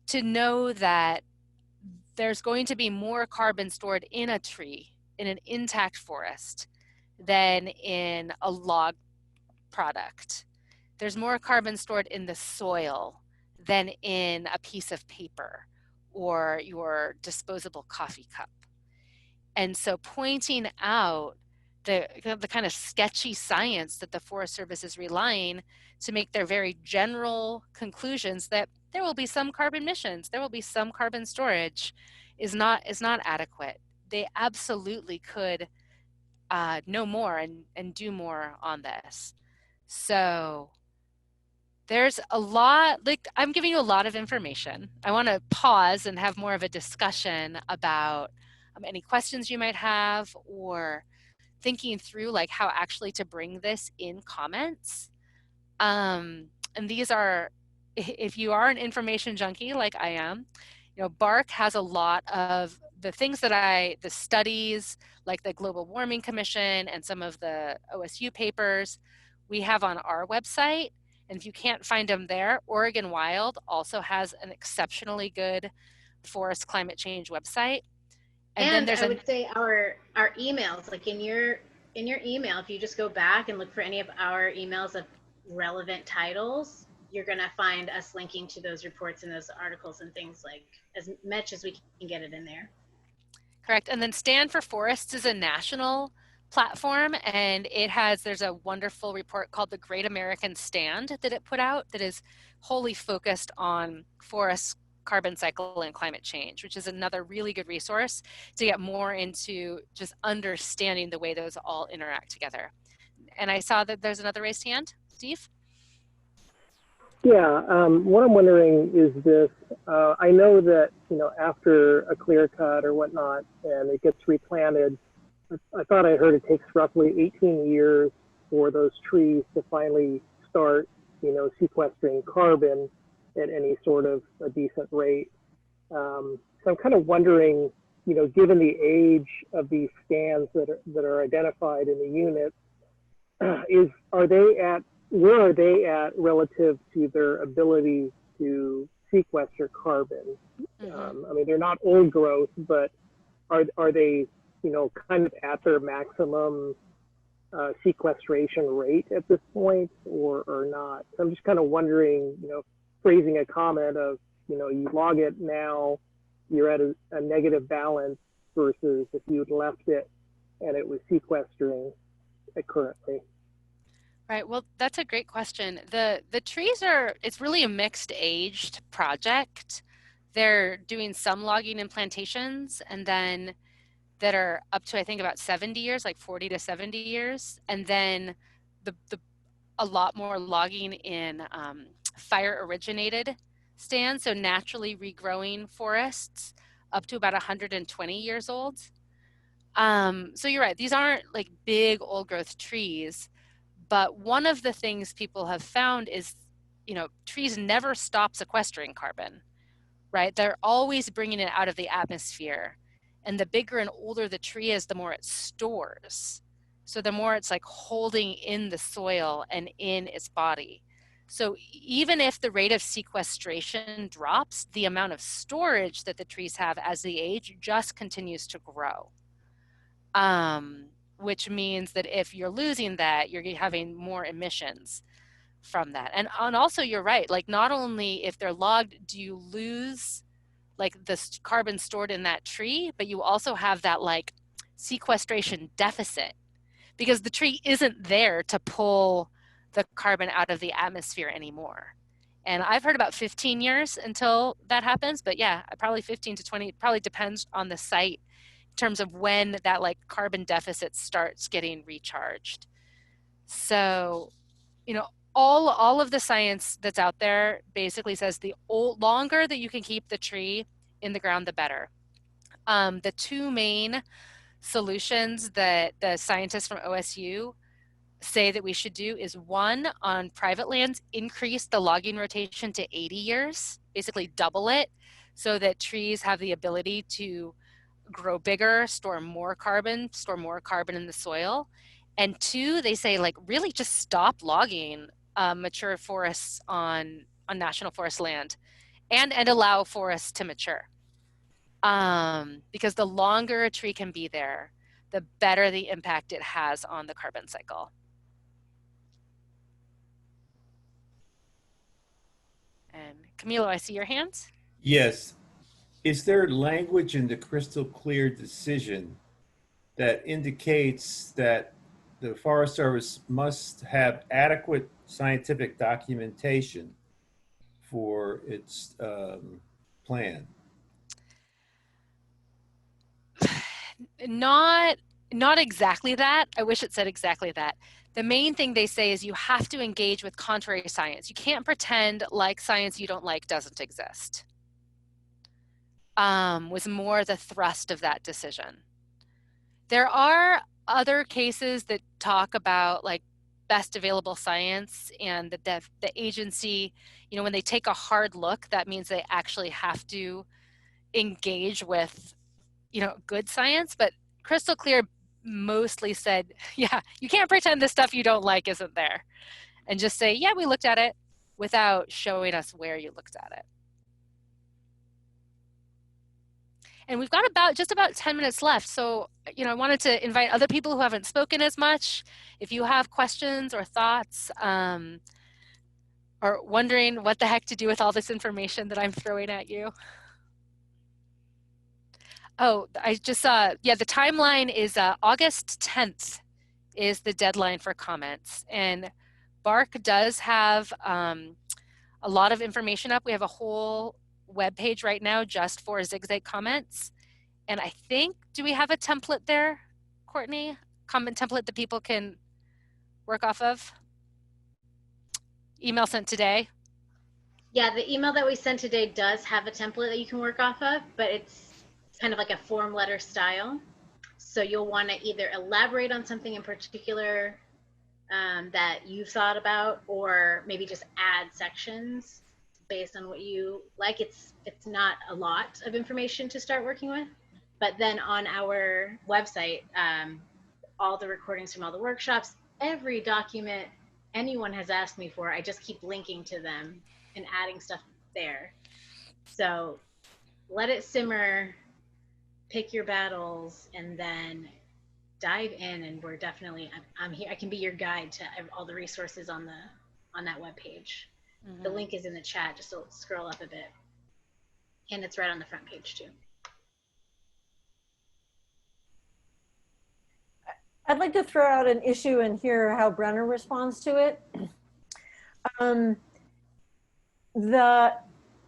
To know that there's going to be more carbon stored in a tree, in an intact forest, than in a log product. There's more carbon stored in the soil than in a piece of paper or your disposable coffee cup. And so pointing out the kind of sketchy science that the Forest Service is relying to make their very general conclusions that there will be some carbon emissions, there will be some carbon storage, is not adequate. They absolutely could know more and do more on this. So there's a lot, like, I'm giving you a lot of information. I want to pause and have more of a discussion about any questions you might have, or thinking through like how actually to bring this in comments. And these are, if you are an information junkie like I am, you know, BARC has a lot of the things that the studies, like the Global Warming Commission and some of the OSU papers, we have on our website. And if you can't find them there, Oregon Wild also has an exceptionally good forest climate change website. And then there's I would say our emails, like in your email, if you just go back and look for any of our emails of relevant titles, you're going to find us linking to those reports and those articles and things, like as much as we can get it in there. Correct. And then Stand for Forests is a national platform, and there's a wonderful report called the Great American Stand that it put out that is wholly focused on forest carbon cycle and climate change, which is another really good resource to get more into just understanding the way those all interact together. And I saw that there's another raised hand. Steve? Yeah, what I'm wondering is this. I know that, you know, after a clear cut or whatnot and it gets replanted, I thought I heard it takes roughly 18 years for those trees to finally start, you know, sequestering carbon at any sort of a decent rate. So I'm kind of wondering, you know, given the age of these stands that are identified in the unit, where are they at relative to their ability to sequester carbon? Mm-hmm. I mean, they're not old growth, but are they, you know, kind of at their maximum sequestration rate at this point, or not? So I'm just kind of wondering, you know, phrasing a comment of, you know, you log it now, you're at a negative balance versus if you'd left it and it was sequestering it currently. Right. Well, that's a great question. The trees it's really a mixed aged project. They're doing some logging and plantations, and then that are up to, I think, about 70 years, like 40 to 70 years. And then a lot more logging in fire originated stands, so naturally regrowing forests up to about 120 years old. So you're right, these aren't like big old growth trees, but one of the things people have found is, trees never stop sequestering carbon, right? They're always bringing it out of the atmosphere. And the bigger and older the tree is, the more it stores. So the more it's like holding in the soil and in its body. So even if the rate of sequestration drops, the amount of storage that the trees have as they age just continues to grow. Which means that if you're losing that, you're having more emissions from that. And also, you're right, like not only if they're logged, do you lose like the carbon stored in that tree, but you also have that like sequestration deficit because the tree isn't there to pull the carbon out of the atmosphere anymore. And I've heard about 15 years until that happens, but yeah, probably 15 to 20, probably depends on the site in terms of when that like carbon deficit starts getting recharged. So, all of the science that's out there basically says the longer that you can keep the tree in the ground, the better. The two main solutions that the scientists from OSU say that we should do is one, on private lands, increase the logging rotation to 80 years, basically double it, so that trees have the ability to grow bigger, store more carbon in the soil. And two, they say like really just stop logging mature forests on national forest land and allow forests to mature. Because the longer a tree can be there, the better the impact it has on the carbon cycle. And Camilo, I see your hands. Yes. Is there language in the crystal clear decision that indicates that the Forest Service must have adequate scientific documentation for its plan? Not exactly that. I wish it said exactly that. The main thing they say is you have to engage with contrary science. You can't pretend like science you don't like doesn't exist. Was more the thrust of that decision. There are other cases that talk about like best available science, and the agency, when they take a hard look, that means they actually have to engage with, good science. But crystal clear mostly said, yeah, you can't pretend the stuff you don't like isn't there, and just say, yeah, we looked at it, without showing us where you looked at it. And we've got just about 10 minutes left. So, I wanted to invite other people who haven't spoken as much. If you have questions or thoughts, or wondering what the heck to do with all this information that I'm throwing at you. Oh, I just saw, yeah, the timeline is August 10th is the deadline for comments. And BARC does have a lot of information up. We have a whole web page right now just for Zigzag comments. And I think, do we have a template there, Courtney? Comment template that people can work off of? Email sent today? Yeah, the email that we sent today does have a template that you can work off of, but it's kind of like a form letter style. So you'll want to either elaborate on something in particular that you've thought about, or maybe just add sections based on what you like. It's not a lot of information to start working with, but then on our website, all the recordings from all the workshops, every document anyone has asked me for, I just keep linking to them and adding stuff there. So let it simmer, pick your battles, and then dive in. And we're definitely, I'm here. I can be your guide to all the resources on that webpage. Mm-hmm. The link is in the chat, just so scroll up a bit. And it's right on the front page too. I'd like to throw out an issue and hear how Brenner responds to it.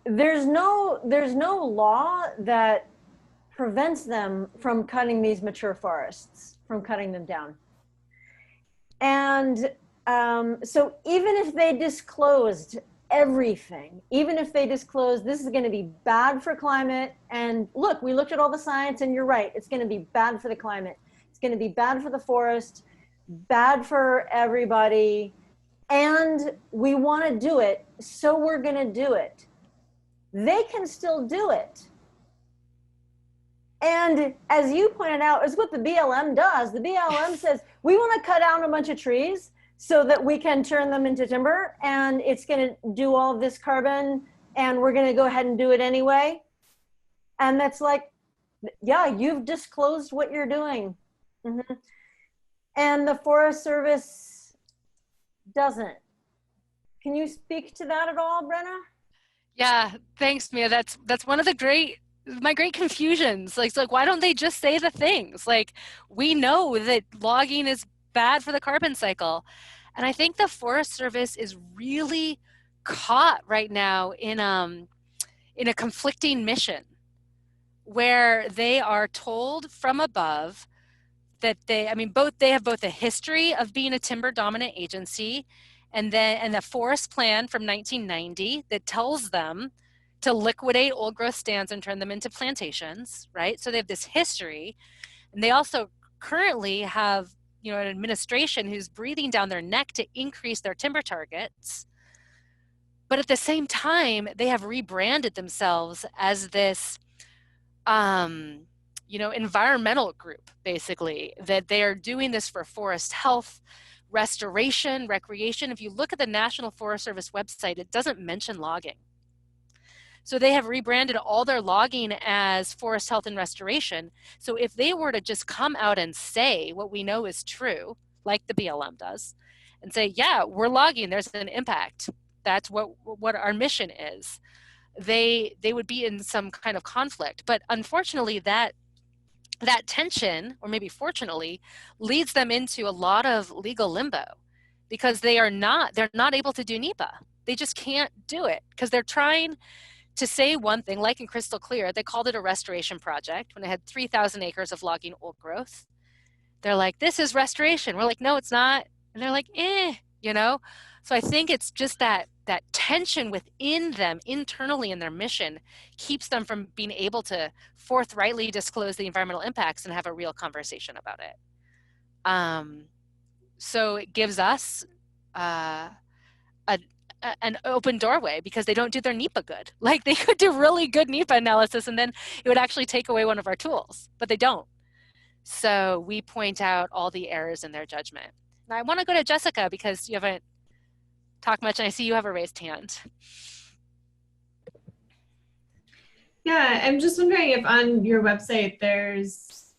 There's no law that prevents them from cutting these mature forests, from cutting them down. And so even if they disclosed everything, even if they disclose this is going to be bad for climate. And look, we looked at all the science and you're right. It's going to be bad for the climate. It's going to be bad for the forest, bad for everybody. And we want to do it, so we're going to do it. They can still do it. And as you pointed out, is what the BLM does. The BLM says, we want to cut down a bunch of trees so that we can turn them into timber, and it's going to do all of this carbon, and we're going to go ahead and do it anyway. And that's like, yeah, you've disclosed what you're doing. Mm-hmm. And the Forest Service doesn't. Can you speak to that at all, Brenna? Yeah, thanks, Mia. That's one of the my great confusions. Like, it's like, why don't they just say the things? Like, we know that logging is bad for the carbon cycle. And I think the Forest Service is really caught right now in a conflicting mission where they are told from above that they have both a history of being a timber dominant agency and the forest plan from 1990 that tells them to liquidate old growth stands and turn them into plantations, right? So they have this history, and they also currently have, an administration who's breathing down their neck to increase their timber targets. But at the same time, they have rebranded themselves as this, environmental group, basically, that they are doing this for forest health, restoration, recreation. If you look at the National Forest Service website, it doesn't mention logging. So they have rebranded all their logging as forest health and restoration. So if they were to just come out and say what we know is true, like the BLM does, and say, yeah, we're logging, there's an impact, that's what our mission is, they would be in some kind of conflict. But unfortunately, that tension, or maybe fortunately, leads them into a lot of legal limbo, because they're not able to do NEPA. They just can't do it because they're trying to say one thing, like in Crystal Clear, they called it a restoration project when it had 3,000 acres of logging old growth. They're like, this is restoration. We're like, no, it's not. And they're like, So I think it's just that tension within them internally in their mission keeps them from being able to forthrightly disclose the environmental impacts and have a real conversation about it. So it gives us an open doorway, because they don't do their NEPA good. Like, they could do really good NEPA analysis and then it would actually take away one of our tools, but they don't. So we point out all the errors in their judgment. Now I want to go to Jessica because you haven't talked much and I see you have a raised hand. Yeah, I'm just wondering if on your website there's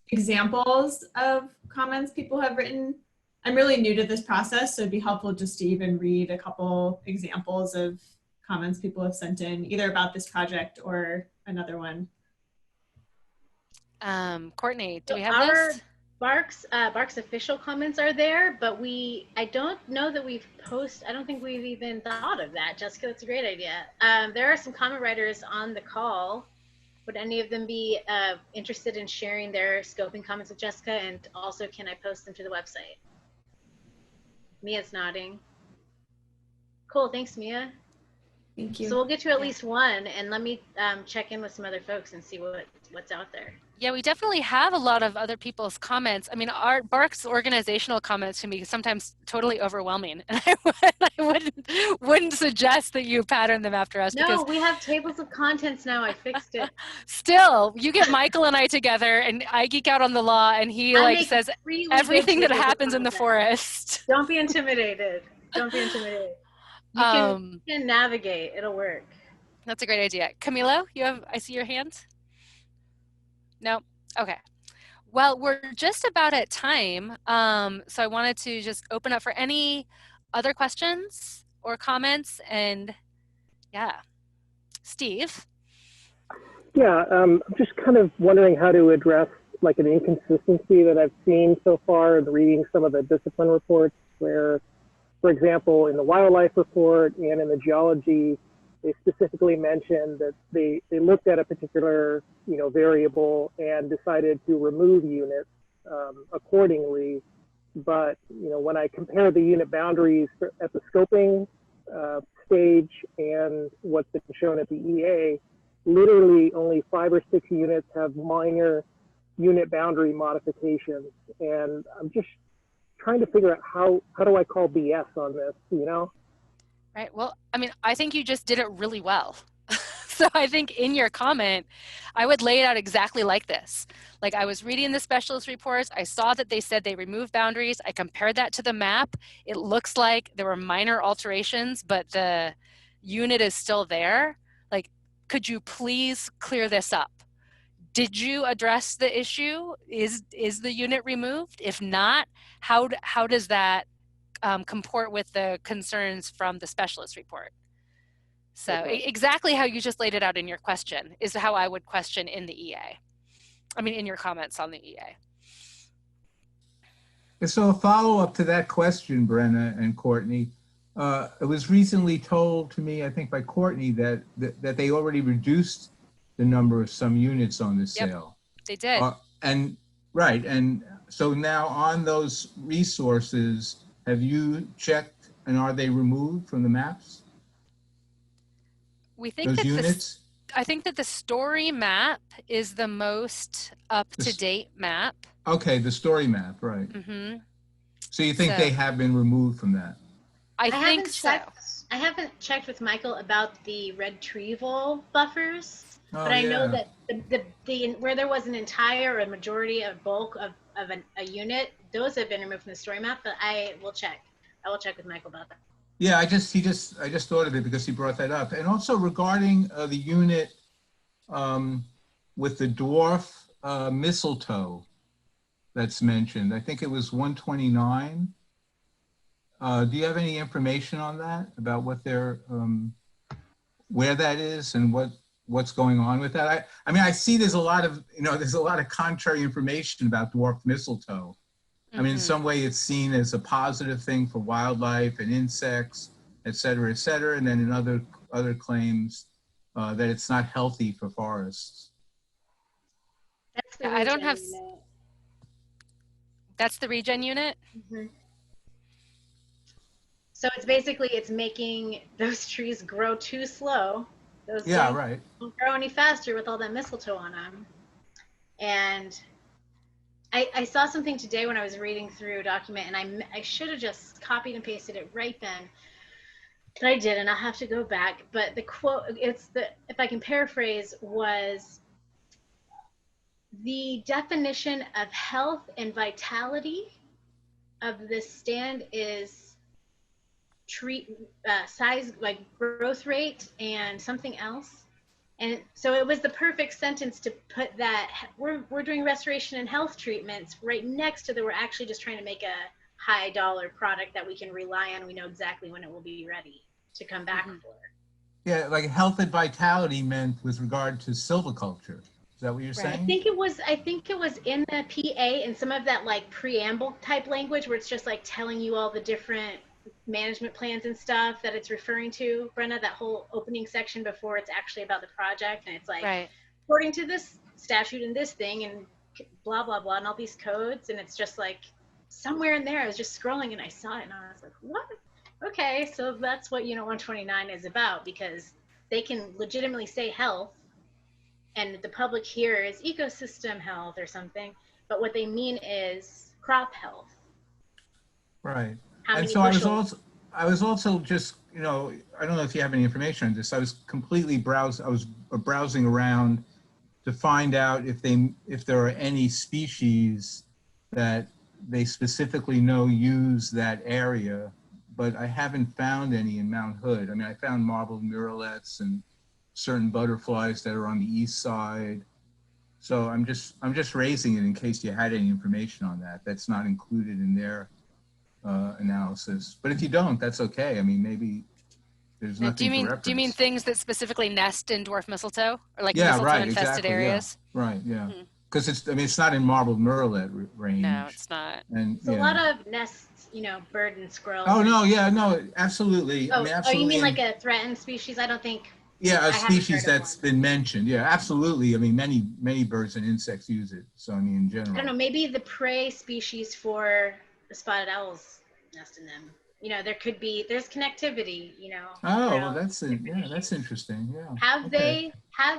examples of comments people have written. I'm really new to this process, so it'd be helpful just to even read a couple examples of comments people have sent in, either about this project or another one. Courtney, do we have this? Bark's official comments are there, but I don't know that I don't think we've even thought of that. Jessica, that's a great idea. There are some comment writers on the call. Would any of them be interested in sharing their scoping comments with Jessica? And also, can I post them to the website? Mia's nodding. Cool, thanks, Mia. Thank you. So we'll get to at least one, and let me check in with some other folks and see what's out there. Yeah, we definitely have a lot of other people's comments. I mean, Bark's organizational comments can be sometimes totally overwhelming. And I wouldn't suggest that you pattern them after us. No, we have tables of contents now. I fixed it. Still, you get Michael and I together, and I geek out on the law, and he says really everything that happens in the forest. Don't be intimidated. Don't be intimidated. You can navigate. It'll work. That's a great idea. Camilo, I see your hand. No? Okay. Well, we're just about at time. So I wanted to just open up for any other questions or comments. And yeah, Steve. Yeah, I'm just kind of wondering how to address like an inconsistency that I've seen so far in reading some of the discipline reports where, for example, in the wildlife report and in the geology, they specifically mentioned that they looked at a particular variable and decided to remove units accordingly. But when I compare the unit boundaries at the scoping stage and what's been shown at the EA, literally only 5 or 6 units have minor unit boundary modifications. And I'm just trying to figure out how do I call BS on this, you know? Right. Well, I mean, I think you just did it really well. So I think in your comment, I would lay it out exactly like this. Like, I was reading the specialist reports. I saw that they said they removed boundaries. I compared that to the map. It looks like there were minor alterations, but the unit is still there. Like, could you please clear this up? Did you address the issue? Is the unit removed? If not, how does that comport with the concerns from the specialist report? So Okay. exactly how you just laid it out in your question is how I would question in the EA. I mean, in your comments on the EA. So a follow-up to that question, Brenna and Courtney, it was recently told to me, I think by Courtney, that they already reduced the number of some units on the sale. They did. And so now on those resources, have you checked and are they removed from the maps? We think Those that units? I think that the story map is the most up-to-date map. Okay, the story map, right. Mm-hmm. So you think they have been removed from that? I think so. I haven't checked with Michael about the retrieval buffers, Oh, but I know yeah. that the where there was an entire or a majority of bulk of a unit, those have been removed from the story map, but I will check. I will check with Michael about that. Yeah, I just thought of it because he brought that up. And also regarding the unit with the dwarf mistletoe that's mentioned, I think it was 129. Do you have any information on that about what they're, where that is and what's going on with that? I mean, I see there's a lot of contrary information about dwarf mistletoe. I mean, in some way it's seen as a positive thing for wildlife and insects, et cetera, and then in other claims that it's not healthy for forests. That's the I don't have. unit. That's the regen unit. Mm-hmm. So it's making those trees grow too slow. Those right. Don't grow any faster with all that mistletoe on them. And I saw something today when I was reading through a document, and I should have just copied and pasted it right then, but I didn't. I'll have to go back. But the quote, if I can paraphrase, was the definition of health and vitality of this stand is tree size, like growth rate, and something else. And so it was the perfect sentence to put that we're doing restoration and health treatments right next to we're actually just trying to make a high dollar product that we can rely on. We know exactly when it will be ready to come back for. Yeah, like health and vitality meant with regard to silviculture. Is that what you're saying? I think it was in the PA and some of that like preamble type language where it's just like telling you all the different management plans and stuff that it's referring to, Brenna, that whole opening section before it's actually about the project, and it's like according to this statute and this thing and blah blah blah and all these codes, and it's just like somewhere in there I was just scrolling and I saw it and I was like, what? Okay, so that's what unit 129 is about, because they can legitimately say health and the public hears ecosystem health or something, but what they mean is crop health. Right. And so I was also just, I don't know if you have any information on this. I was completely browsing around to find out if there are any species that they specifically know use that area, but I haven't found any in Mount Hood. I mean, I found marbled murrelets and certain butterflies that are on the east side. So I'm just raising it in case you had any information on that. That's not included in their analysis, but if you don't, that's okay. I mean, maybe there's nothing. Do you mean things that specifically nest in dwarf mistletoe, or like mistletoe infested areas? Yeah. Right. Yeah. Because it's not in marbled murrelet range. No, it's not. And it's a lot of nests, bird and squirrel. Oh no, yeah, no, absolutely. Oh, I mean, absolutely. You mean like a threatened species? I don't think. Yeah, a species that's been mentioned. Yeah, absolutely. I mean, many birds and insects use it. So I mean, in general. I don't know. Maybe the prey species for the spotted owls nest in them. there could be, there's connectivity, Oh, well, throughout that's different yeah, that's issues. interesting. Yeah. Have Okay.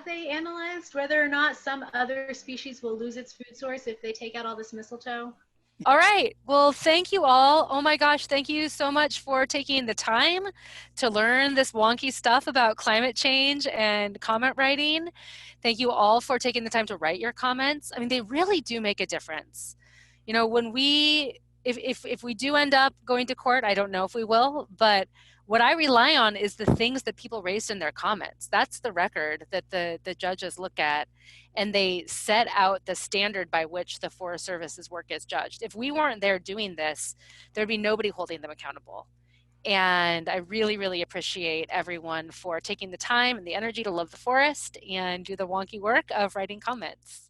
they analyzed whether or not some other species will lose its food source if they take out all this mistletoe? All right. Well, thank you all. Oh my gosh, thank you so much for taking the time to learn this wonky stuff about climate change and comment writing. Thank you all for taking the time to write your comments. I mean, they really do make a difference. When if we do end up going to court, I don't know if we will, but what I rely on is the things that people raised in their comments. That's the record that the judges look at, and they set out the standard by which the Forest Service's work is judged. If we weren't there doing this, there'd be nobody holding them accountable. And I really, really appreciate everyone for taking the time and the energy to love the forest and do the wonky work of writing comments.